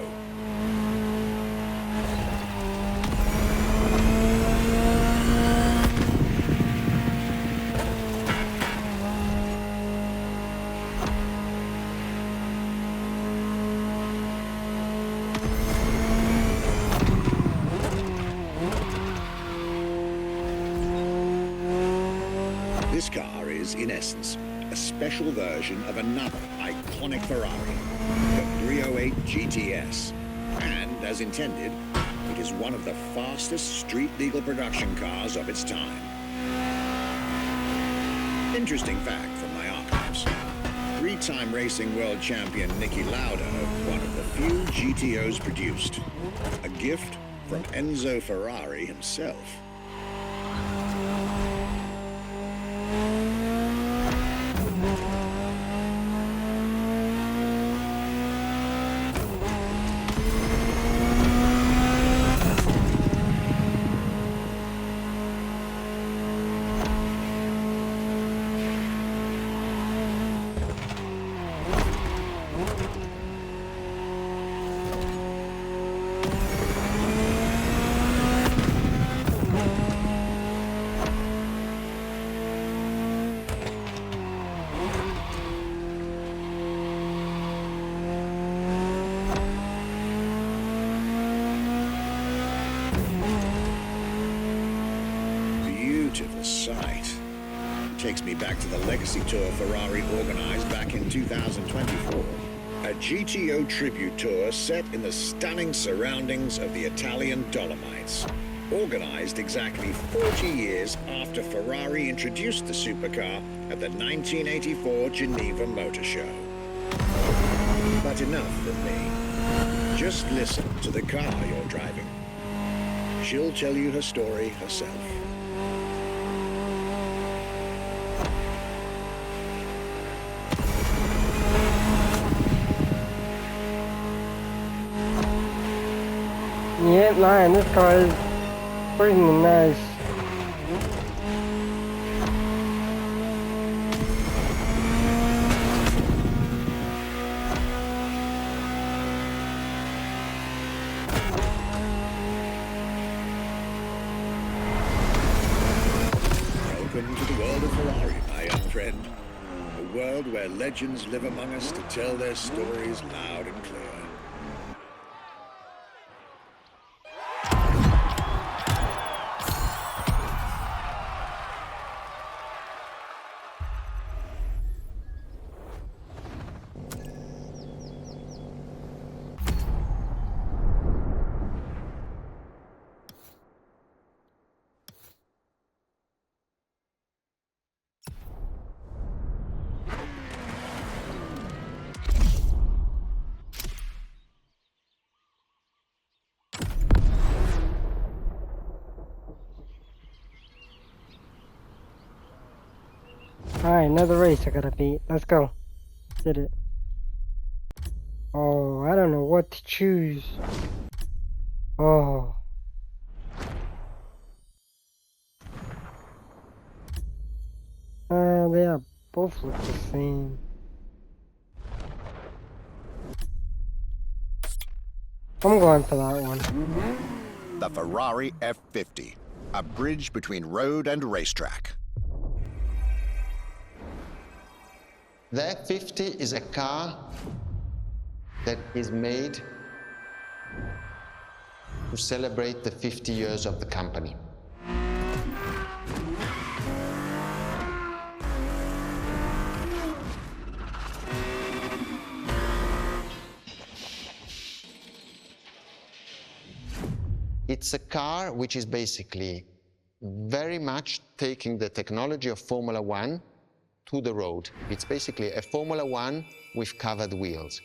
This car is, in essence, a special version of another iconic Ferrari, the 308 GTS. And, as intended, it is one of the fastest street-legal production cars of its time. Interesting fact from my archives. Three-time racing world champion Niki Lauda, one of the few GTOs produced. A gift from Enzo Ferrari himself. Beautiful sight. Takes me back to the Legacy Tour Ferrari organized back in 2024. A GTO tribute tour set in the stunning surroundings of the Italian Dolomites. Organized exactly 40 years after Ferrari introduced the supercar at the 1984 Geneva Motor Show. But enough from me. Just listen to the car you're driving. She'll tell you her story herself. Yeah, man, this car is freaking nice. end. A world where legends live among us to tell their stories loud and clear. Alright, another race I gotta beat. Let's go. Did it. Oh, I don't know what to choose. Oh. They are both look the same. I'm going for that one. The Ferrari F50, a bridge between road and racetrack. The F50 is a car that is made to celebrate the 50 years of the company. It's a car which is basically very much taking the technology of Formula One to the road. It's basically a Formula One with covered wheels.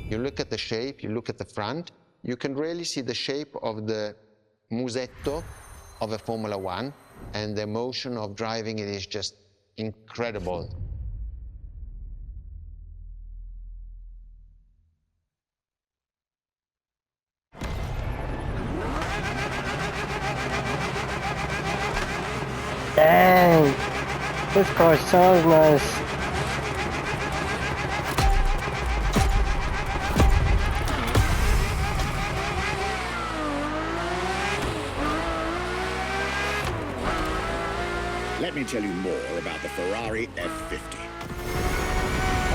You look at the shape, you look at the front, you can really see the shape of the musetto of a Formula One, and the emotion of driving it is just incredible. Dang! This car sounds nice. Let me tell you more about the Ferrari F50.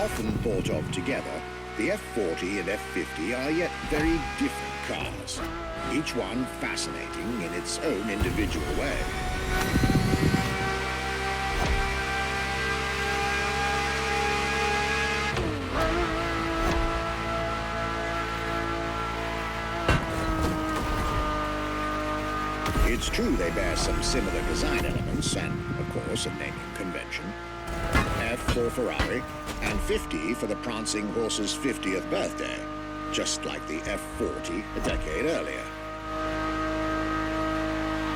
Often thought of together, the F40 and F50 are yet very different cars, each one fascinating in its own individual way. It's true they bear some similar design elements and, of course, a naming convention. F for Ferrari and 50 for the prancing horse's 50th birthday, just like the F40 a decade earlier.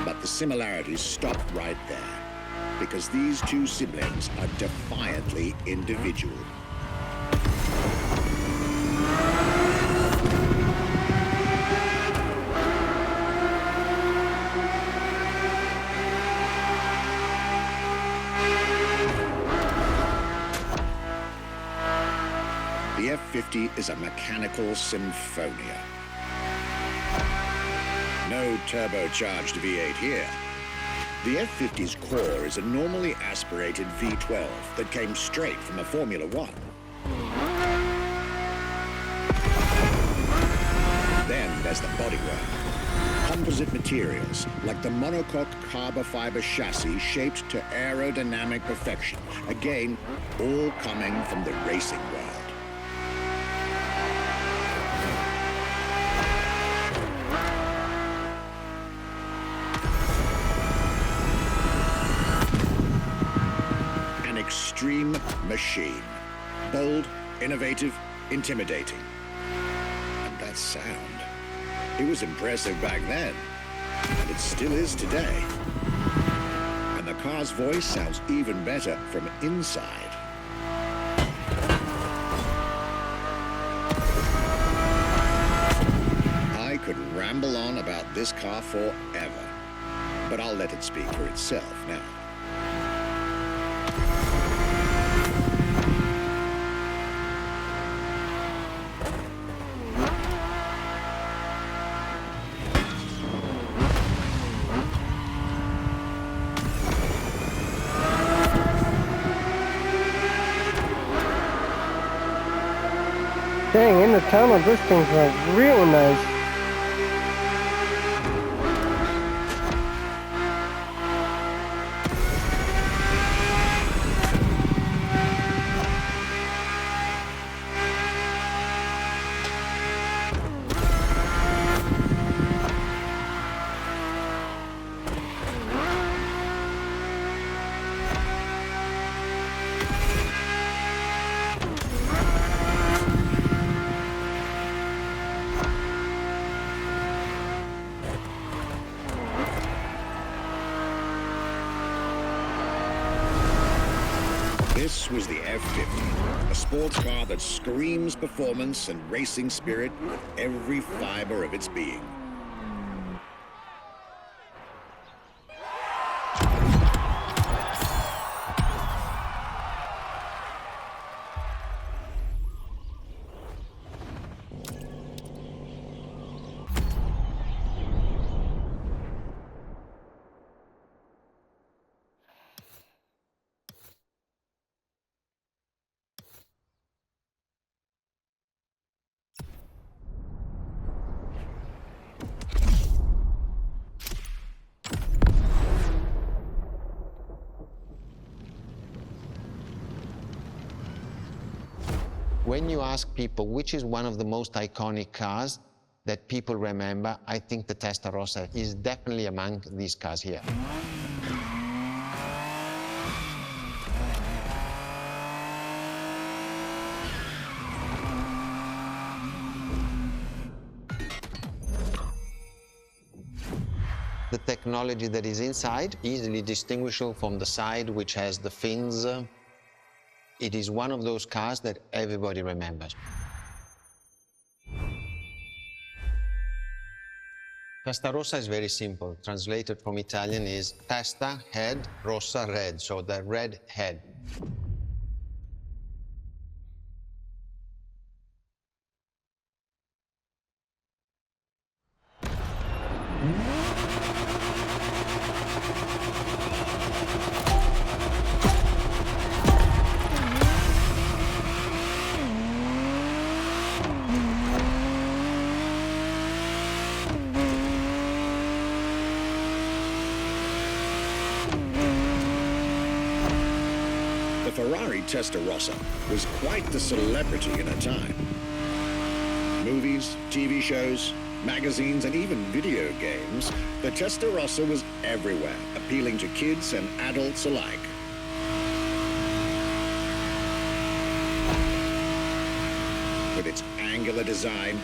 But the similarities stop right there, because these two siblings are defiantly individual. The F50 is a mechanical symphonia. No turbocharged V8 here. The F50's core is a normally aspirated V12 that came straight from a Formula One. Then there's the bodywork. Composite materials, like the monocoque carbon fiber chassis shaped to aerodynamic perfection. Again, all coming from the racing world. Extreme machine. Bold, innovative, intimidating. And that sound. It was impressive back then, and it still is today. And the car's voice sounds even better from inside. I could ramble on about this car forever, but I'll let it speak for itself now. Dang, in the tunnel, this thing's like real nice. This was the F-50, a sports car that screams performance and racing spirit with every fiber of its being. When you ask people which is one of the most iconic cars that people remember, I think the Testarossa is definitely among these cars here. The technology that is inside, easily distinguishable from the side which has the fins. It is one of those cars that everybody remembers. Testarossa is very simple. Translated from Italian is testa, head, rossa, red. So the red head. The Ferrari Testarossa was quite the celebrity in her time. Movies, TV shows, magazines, and even video games, the Testarossa was everywhere, appealing to kids and adults alike. With its angular design,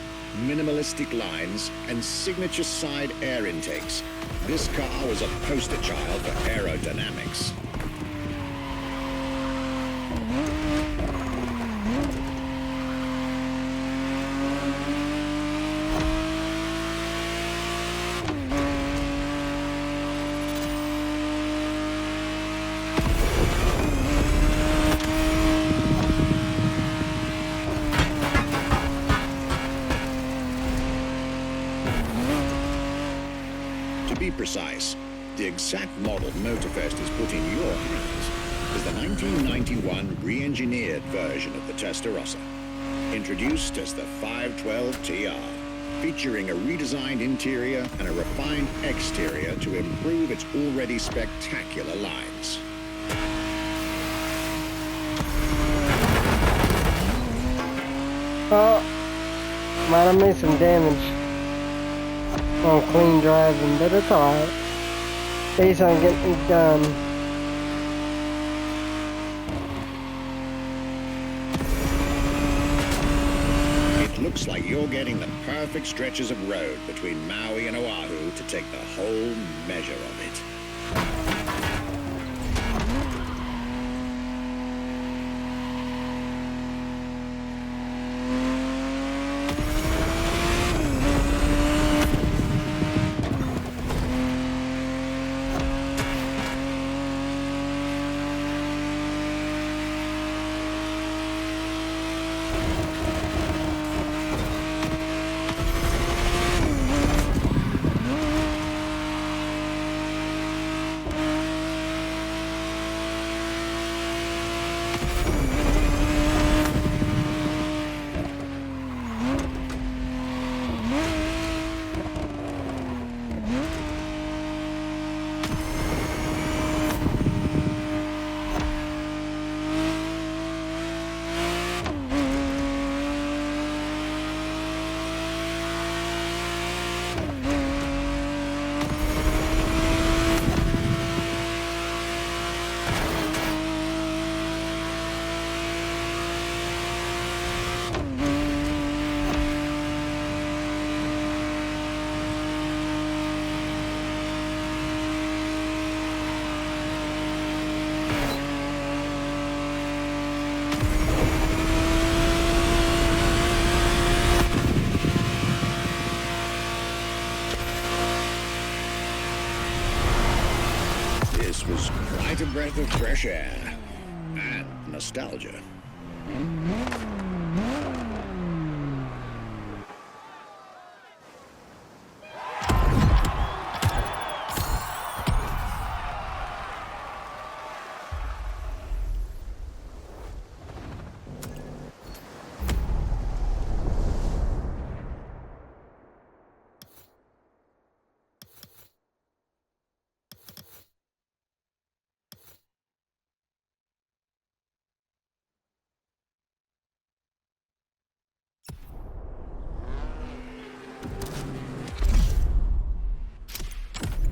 minimalistic lines, and signature side air intakes, this car was a poster child for aerodynamics. To be precise, the exact model Motorfest has put in your hands is the 1991 re-engineered version of the Testarossa, introduced as the 512 TR, featuring a redesigned interior and a refined exterior to improve its already spectacular lines. Oh, might have made some damage on clean driving, but it's alright. At least I'm getting it done. It looks like you're getting the perfect stretches of road between Maui and Oahu to take the whole measure of it. breath of fresh air and nostalgia.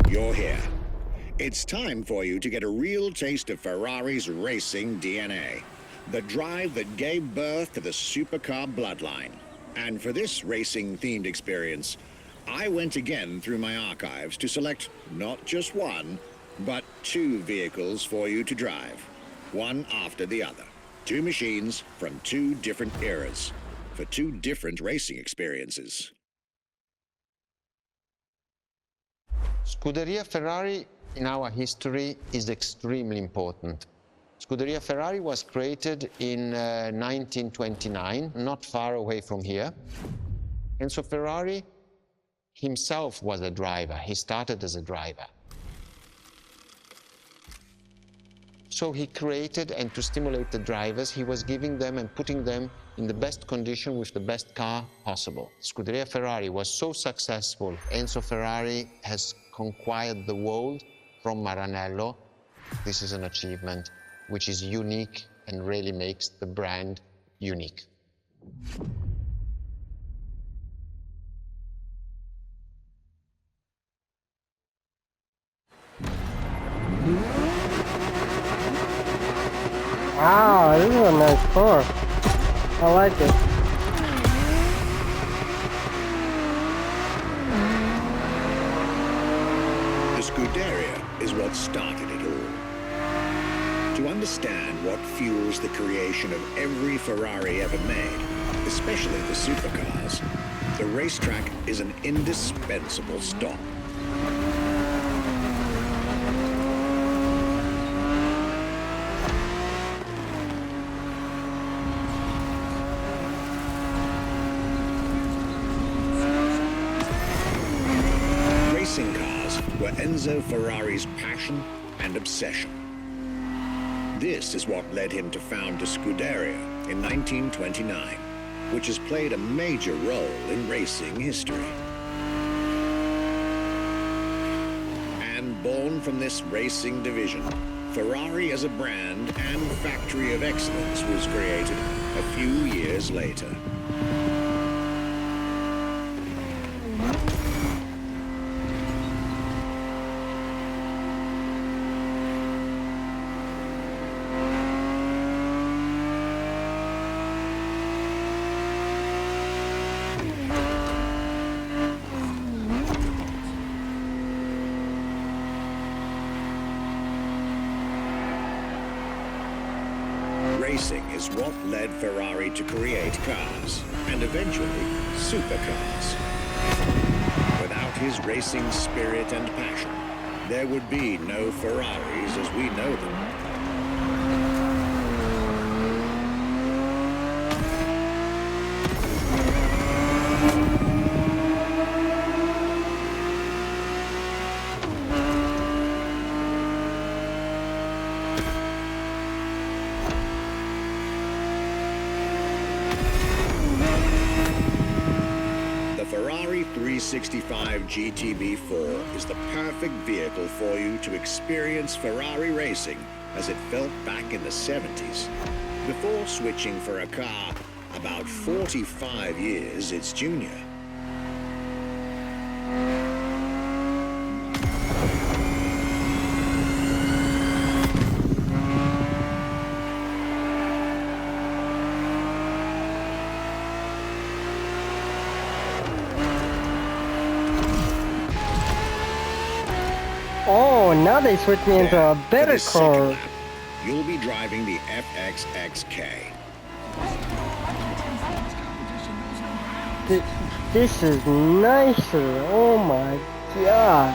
You're here. It's time for you to get a real taste of Ferrari's racing DNA. The drive that gave birth to the supercar bloodline. And for this racing-themed experience, I went again through my archives to select not just one, but two vehicles for you to drive. One after the other. Two machines from two different eras, for two different racing experiences. Scuderia Ferrari in our history is extremely important. Scuderia Ferrari was created in 1929, not far away from here. Enzo Ferrari himself was a driver. He started as a driver. So he created, and to stimulate the drivers, he was giving them and putting them in the best condition with the best car possible. Scuderia Ferrari was so successful. Enzo Ferrari has conquered the world from Maranello. This is an achievement which is unique and really makes the brand unique. Wow, this is a nice car. I like it. The Scuderia is what started it all. To understand what fuels the creation of every Ferrari ever made, especially the supercars, the racetrack is an indispensable stop. Racing cars were Enzo Ferrari's passion and obsession. This is what led him to found the Scuderia in 1929, which has played a major role in racing history. And born from this racing division, Ferrari as a brand and factory of excellence was created a few years later. Racing is what led Ferrari to create cars, and eventually, supercars. Without his racing spirit and passion, there would be no Ferraris as we know them. Ferrari 365 GTB4 is the perfect vehicle for you to experience Ferrari racing as it felt back in the 70s, before switching for a car about 45 years its junior. Oh, now they switched me into a For better this second car. lap, you'll be driving the FXXK. This is nicer. Oh my god.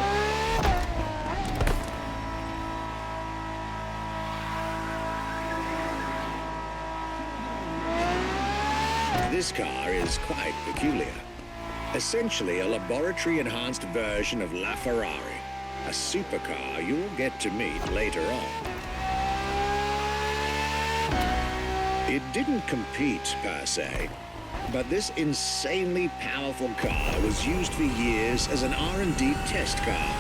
This car is quite peculiar. Essentially a laboratory-enhanced version of LaFerrari, a supercar you'll get to meet later on. It didn't compete, per se, but this insanely powerful car was used for years as an R&D test car,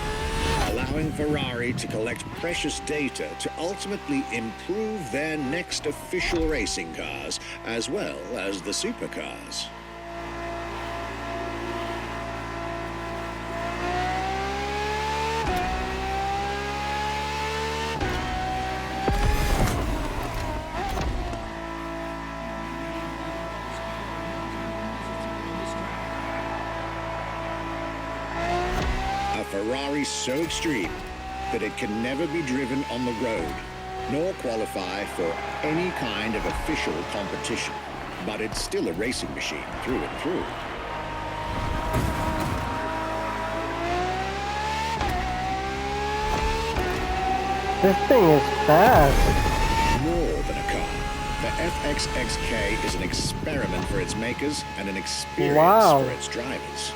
allowing Ferrari to collect precious data to ultimately improve their next official racing cars, as well as the supercars. A Ferrari so extreme that it can never be driven on the road, nor qualify for any kind of official competition. But it's still a racing machine through and through. This thing is fast. More than a car. The FXXK is an experiment for its makers and an experience Wow. for its drivers.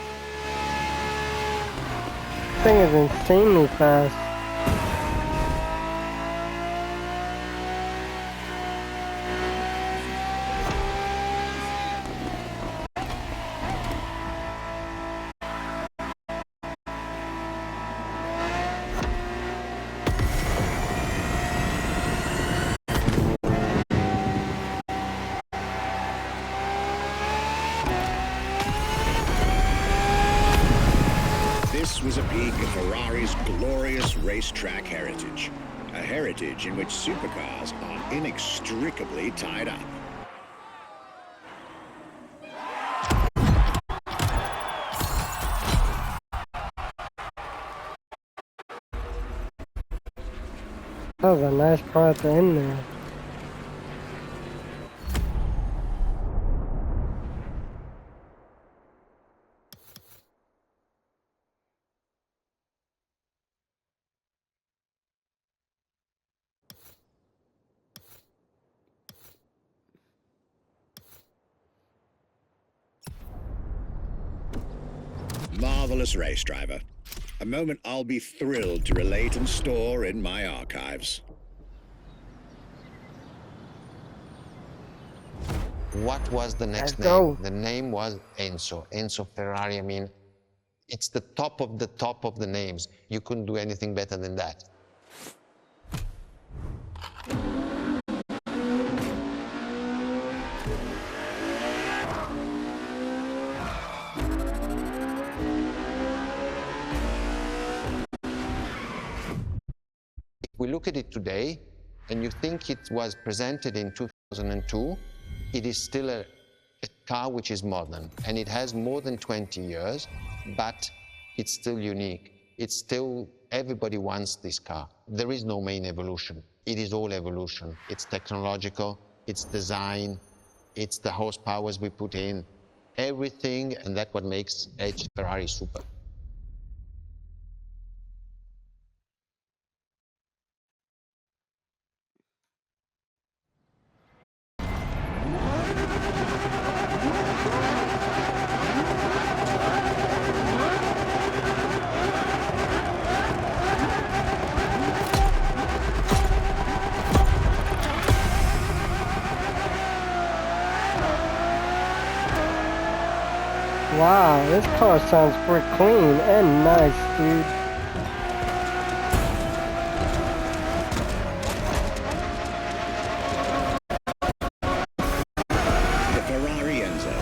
This thing is insanely fast. This was a peek at Ferrari's glorious racetrack heritage. A heritage in which supercars are inextricably tied up. That was a nice car at the end there. Marvelous race driver. A moment I'll be thrilled to relate and store in my archives. What was the next Let's go. name? The name was Enzo. Enzo Ferrari, I mean, it's the top of the names. You couldn't do anything better than that. If we look at it today, and you think it was presented in 2002, it is still a car which is modern, and it has more than 20 years, but it's still unique. It's still, everybody wants this car. There is no main evolution. It is all evolution. It's technological, it's design, it's the horsepowers we put in, everything, and that's what makes Ferrari super. Wow, this car sounds pretty clean and nice, dude. The Ferrari Enzo,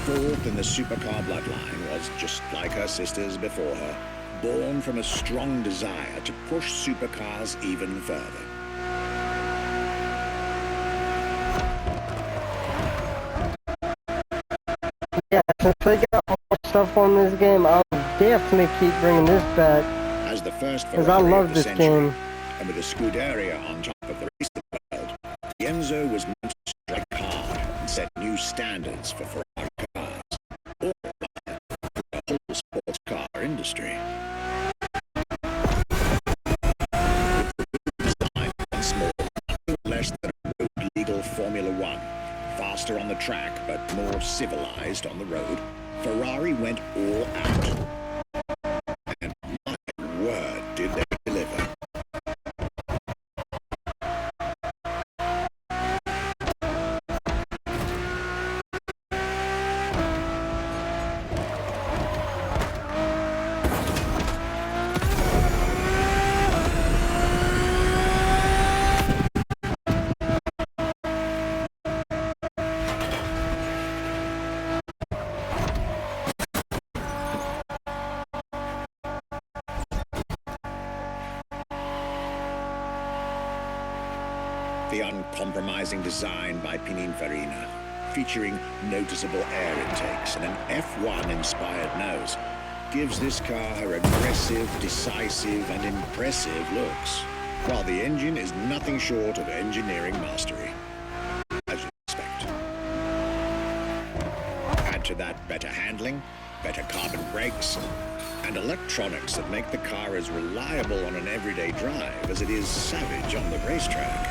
fourth in the supercar bloodline, was just like her sisters before her, born from a strong desire to push supercars even further. Yeah, since they got more stuff on this game, I'll definitely keep bringing this back. As the first Because I Ferrari love of the this century, game. and with a Scuderia on top of the racing world, the Enzo was meant to strike hard and set new standards for Ferrari cars, or rather, for the whole sports car industry. With the wheels behind once more, nothing less than a road-legal Formula One, faster on the track but more civilized on the road, Ferrari went all out. And my word, did they deliver. The uncompromising design by Pininfarina, featuring noticeable air intakes and an F1-inspired nose, gives this car her aggressive, decisive, and impressive looks, while the engine is nothing short of engineering mastery, as you'd expect. Add to that better handling, better carbon brakes, and electronics that make the car as reliable on an everyday drive as it is savage on the racetrack.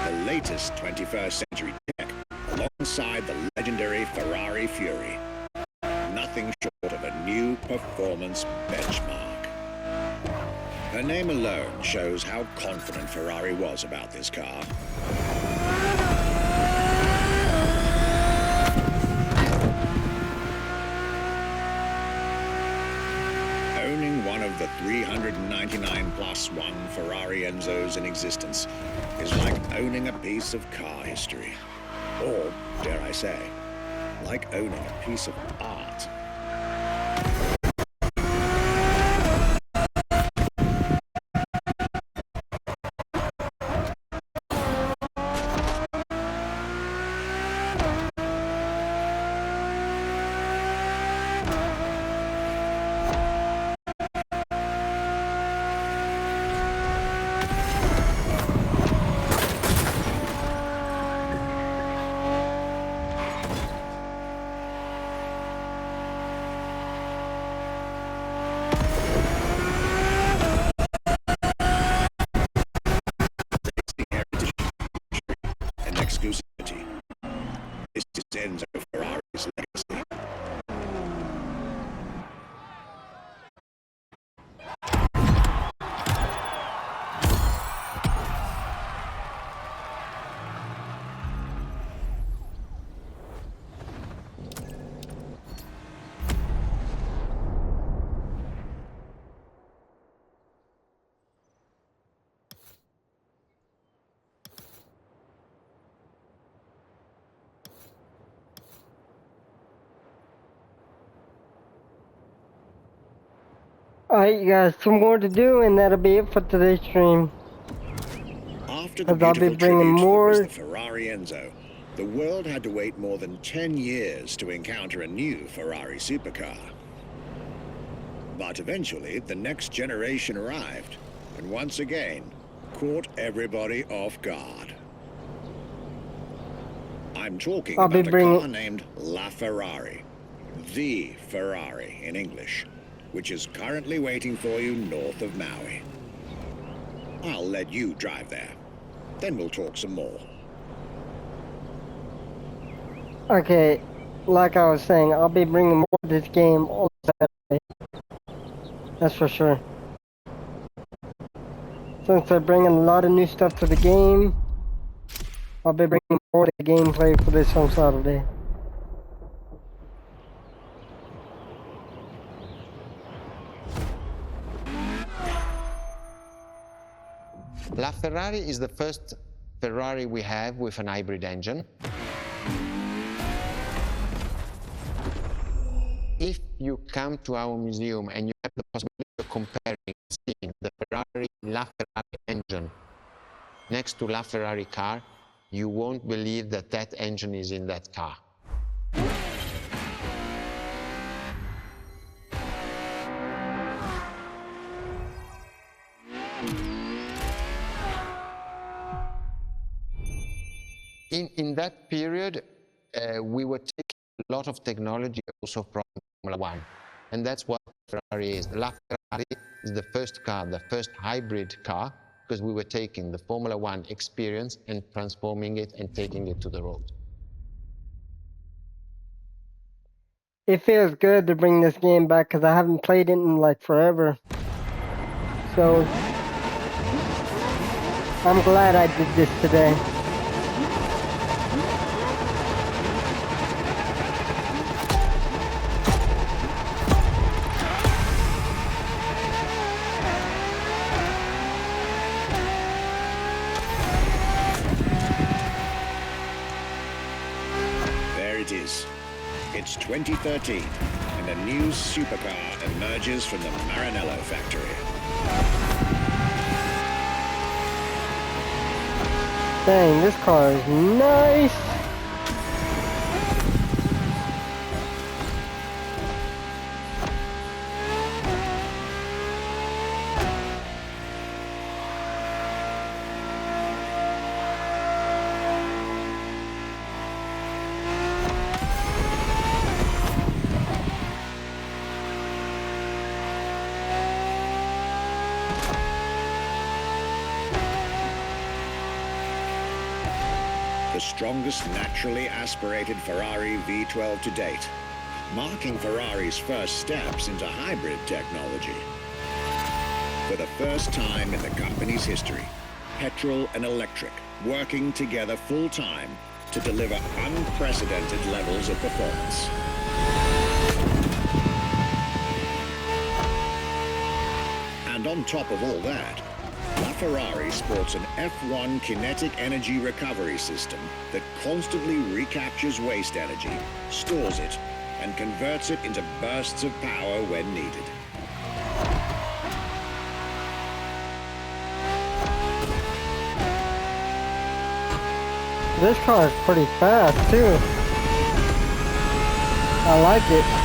The latest 21st century tech, alongside the legendary Ferrari Fury. Nothing short of a new performance benchmark. Her name alone shows how confident Ferrari was about this car. Owning one of the 399 plus one Ferrari Enzos in existence is like owning a piece of car history. Or, dare I say, like owning a piece of art. Exclusivity. This is Enzo Ferrari's legacy. Alright, you guys, some more to do, and that'll be it for today's stream. After the I'll be beautiful bringing tribute more. that was the Ferrari Enzo, the world had to wait more than 10 years to encounter a new Ferrari supercar. But eventually, the next generation arrived, and once again, caught everybody off guard. I'm talking I'll be about a bringing- car named LaFerrari, the Ferrari in English, which is currently waiting for you north of Maui. I'll let you drive there. Then we'll talk some more. Okay, like I was saying, I'll be bringing more of this game on Saturday. That's for sure. Since they're bringing a lot of new stuff to the game, I'll be bringing more of the gameplay for this on Saturday. LaFerrari is the first Ferrari we have with an hybrid engine. If you come to our museum and you have the possibility of comparing, seeing the Ferrari LaFerrari engine next to LaFerrari car, you won't believe that that engine is in that car. In that period, we were taking a lot of technology also from Formula One. And that's what Ferrari is. The LaFerrari is the first car, the first hybrid car, because we were taking the Formula One experience and transforming it and taking it to the road. It feels good to bring this game back because I haven't played it in like forever. So I'm glad I did this today. There it is. It's 2013, and a new supercar emerges from the Maranello factory. Dang, this car is nice. The strongest naturally aspirated Ferrari V12 to date, marking Ferrari's first steps into hybrid technology. For the first time in the company's history, petrol and electric working together full-time to deliver unprecedented levels of performance. And on top of all that, LaFerrari sports an F1 kinetic energy recovery system that constantly recaptures waste energy, stores it, and converts it into bursts of power when needed. This car is pretty fast too. I like it.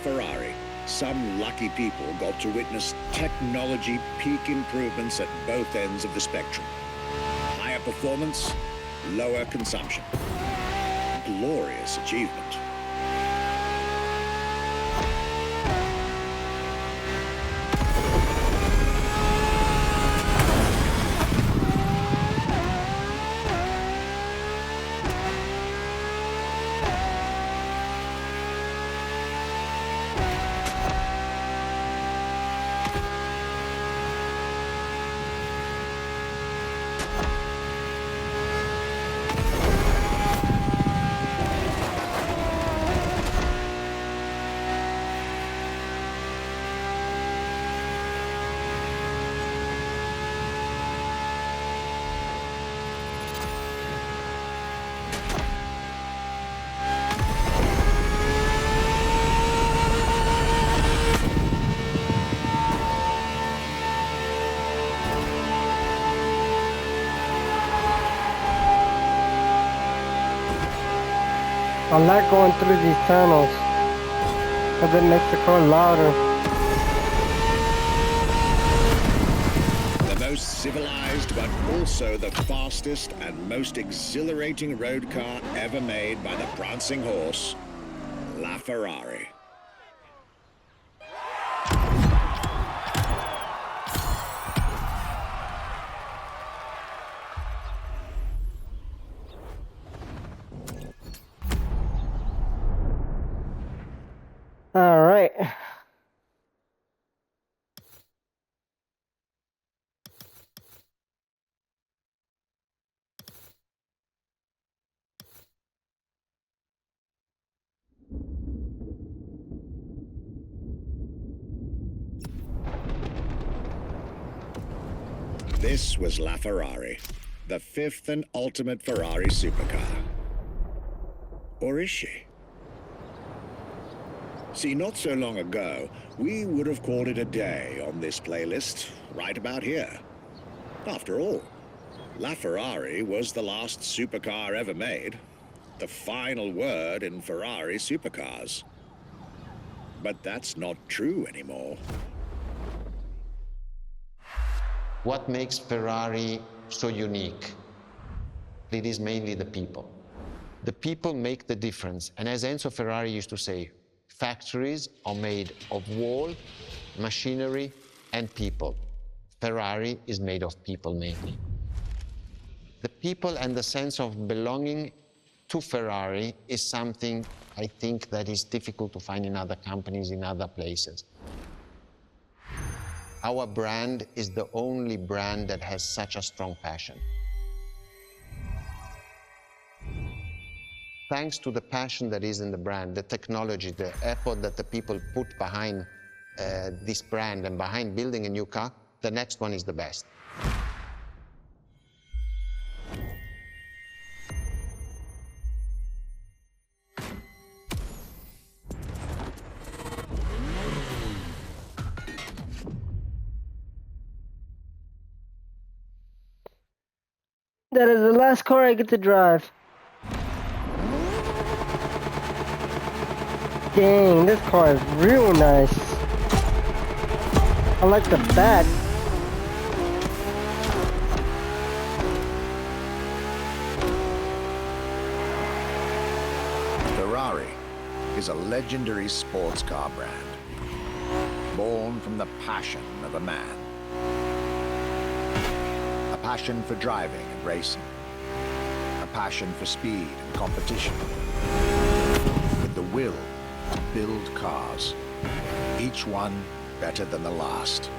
Ferrari, some lucky people got to witness technology peak improvements at both ends of the spectrum. Higher performance, lower consumption. Glorious achievement. I like going through these tunnels because it makes the car louder. The most civilized but also the fastest and most exhilarating road car ever made by the prancing horse, LaFerrari. All right. This was LaFerrari, The fifth and ultimate Ferrari supercar. Or is she? See, not so long ago, we would have called it a day on this playlist, right about here. After all, LaFerrari was the last supercar ever made, the final word in Ferrari supercars. But that's not true anymore. What makes Ferrari so unique? It is mainly the people. The people make the difference, and as Enzo Ferrari used to say, factories are made of wall, machinery, and people. Ferrari is made of people mainly. The people and the sense of belonging to Ferrari is something I think that is difficult to find in other companies, in other places. Our brand is the only brand that has such a strong passion. Thanks to the passion that is in the brand, the technology, the effort that the people put behind this brand and behind building a new car, the next one is the best. That is the last car I get to drive. Dang, this car is real nice. I like the back. Ferrari is a legendary sports car brand, born from the passion of a man. A passion for driving and racing. A passion for speed and competition. With the will to build cars, each one better than the last.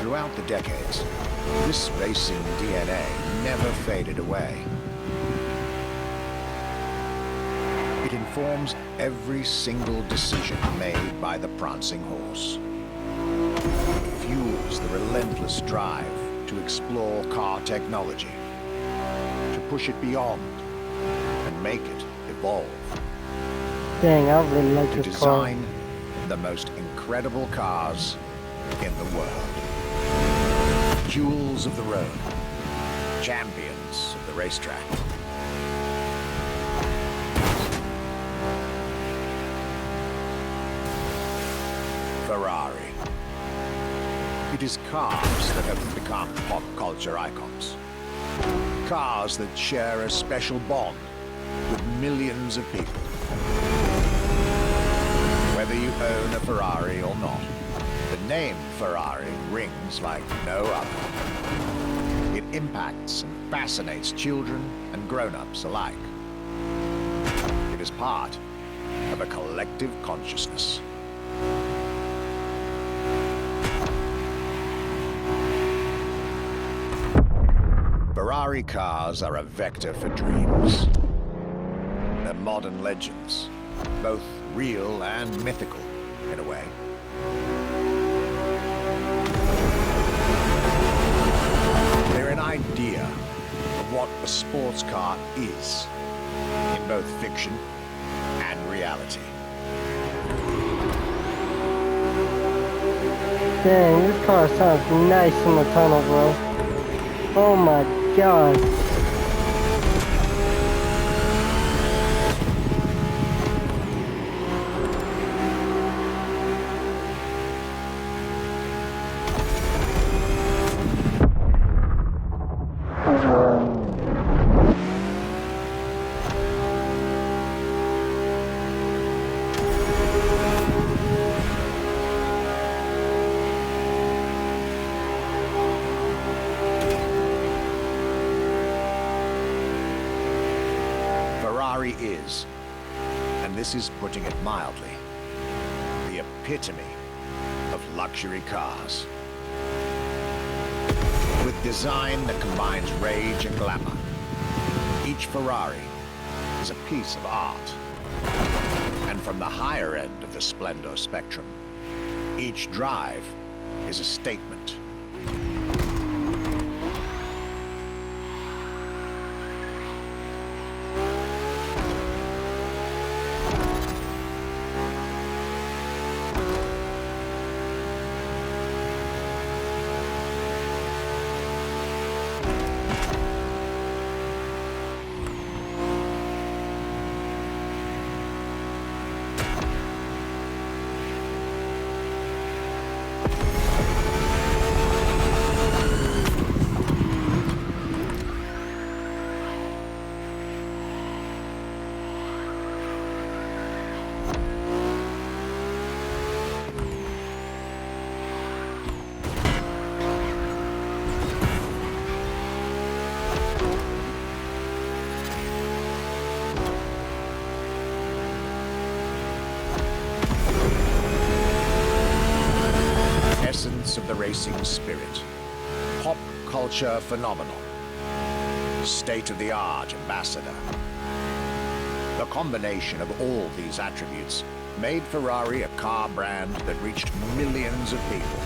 Throughout the decades, this racing DNA never faded away. It informs every single decision made by the prancing horse. It fuels the relentless drive to explore car technology, to push it beyond and make it evolve. Dang, I really like To this car. design the most incredible cars in the world. Jewels of the road, champions of the racetrack. Ferrari. It is cars that have become pop culture icons. Cars that share a special bond with millions of people. Whether you own a Ferrari or not, the name Ferrari rings like no other. It impacts and fascinates children and grown-ups alike. It is part of a collective consciousness. Ferrari cars are a vector for dreams. They're modern legends, both real and mythical, in a way. They're an idea of what a sports car is, in both fiction and reality. Dang, this car sounds nice in the tunnel, bro. Oh my god. Ferrari is, and this is putting it mildly, the epitome of luxury cars. With design that combines rage and glamour, each Ferrari is a piece of art. And from the higher end of the splendor spectrum, each drive is a statement. racing spirit, pop culture phenomenon, state-of-the-art ambassador. The combination of all these attributes made Ferrari a car brand that reached millions of people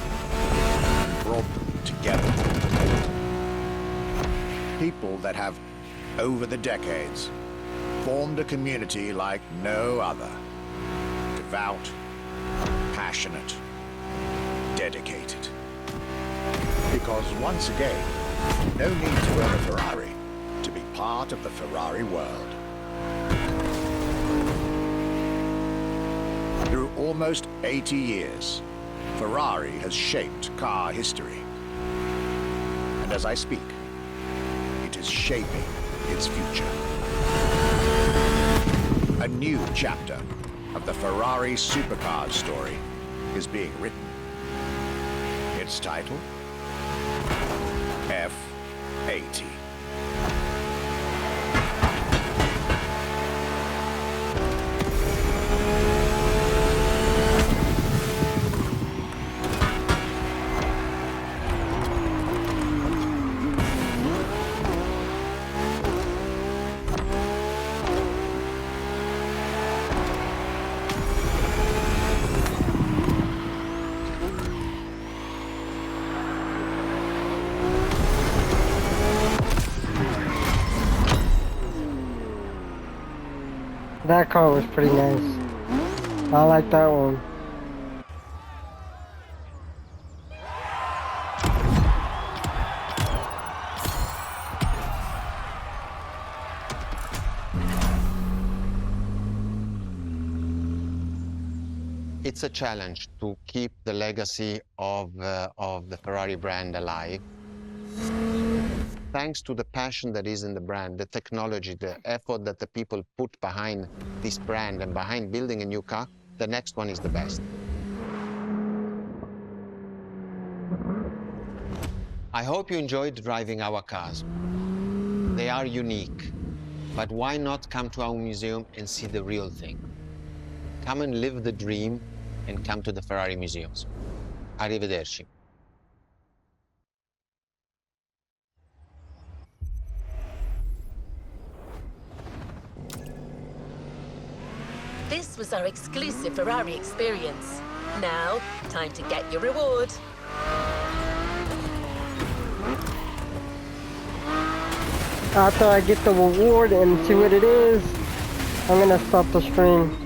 and brought them together. People that have, over the decades, formed a community like no other. Devout, passionate, dedicated. Because once again, no need to own a Ferrari to be part of the Ferrari world. Through almost 80 years, Ferrari has shaped car history. And as I speak, it is shaping its future. A new chapter of the Ferrari supercars story is being written. Its title? F80. That car was pretty nice. I like that one. It's a challenge to keep the legacy of the Ferrari brand alive. Thanks to the passion that is in the brand, the technology, the effort that the people put behind this brand and behind building a new car, the next one is the best. I hope you enjoyed driving our cars. They are unique, but why not come to our museum and see the real thing? Come and live the dream and come to the Ferrari museums. Arrivederci. This was our exclusive Ferrari experience. Now, time to get your reward. After I get the reward and see what it is, I'm gonna stop the stream.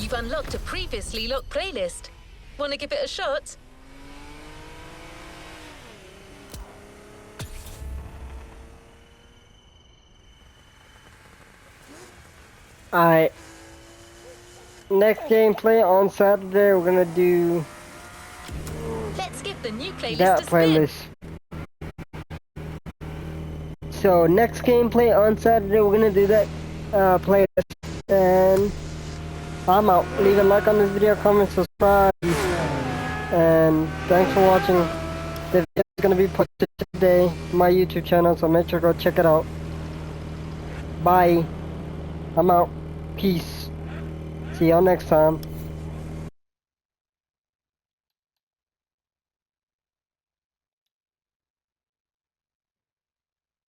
You've unlocked a previously locked playlist. Want to give it a shot? Alright. Next gameplay on Saturday, we're gonna do Let's give the new playlist that a spin. playlist. So next gameplay on Saturday, we're gonna do that playlist. And I'm out. Leave a like on this video, comment, subscribe, and thanks for watching. The video is gonna be posted today on my YouTube channel, so make sure to go check it out. Bye. I'm out. Peace. See y'all next time.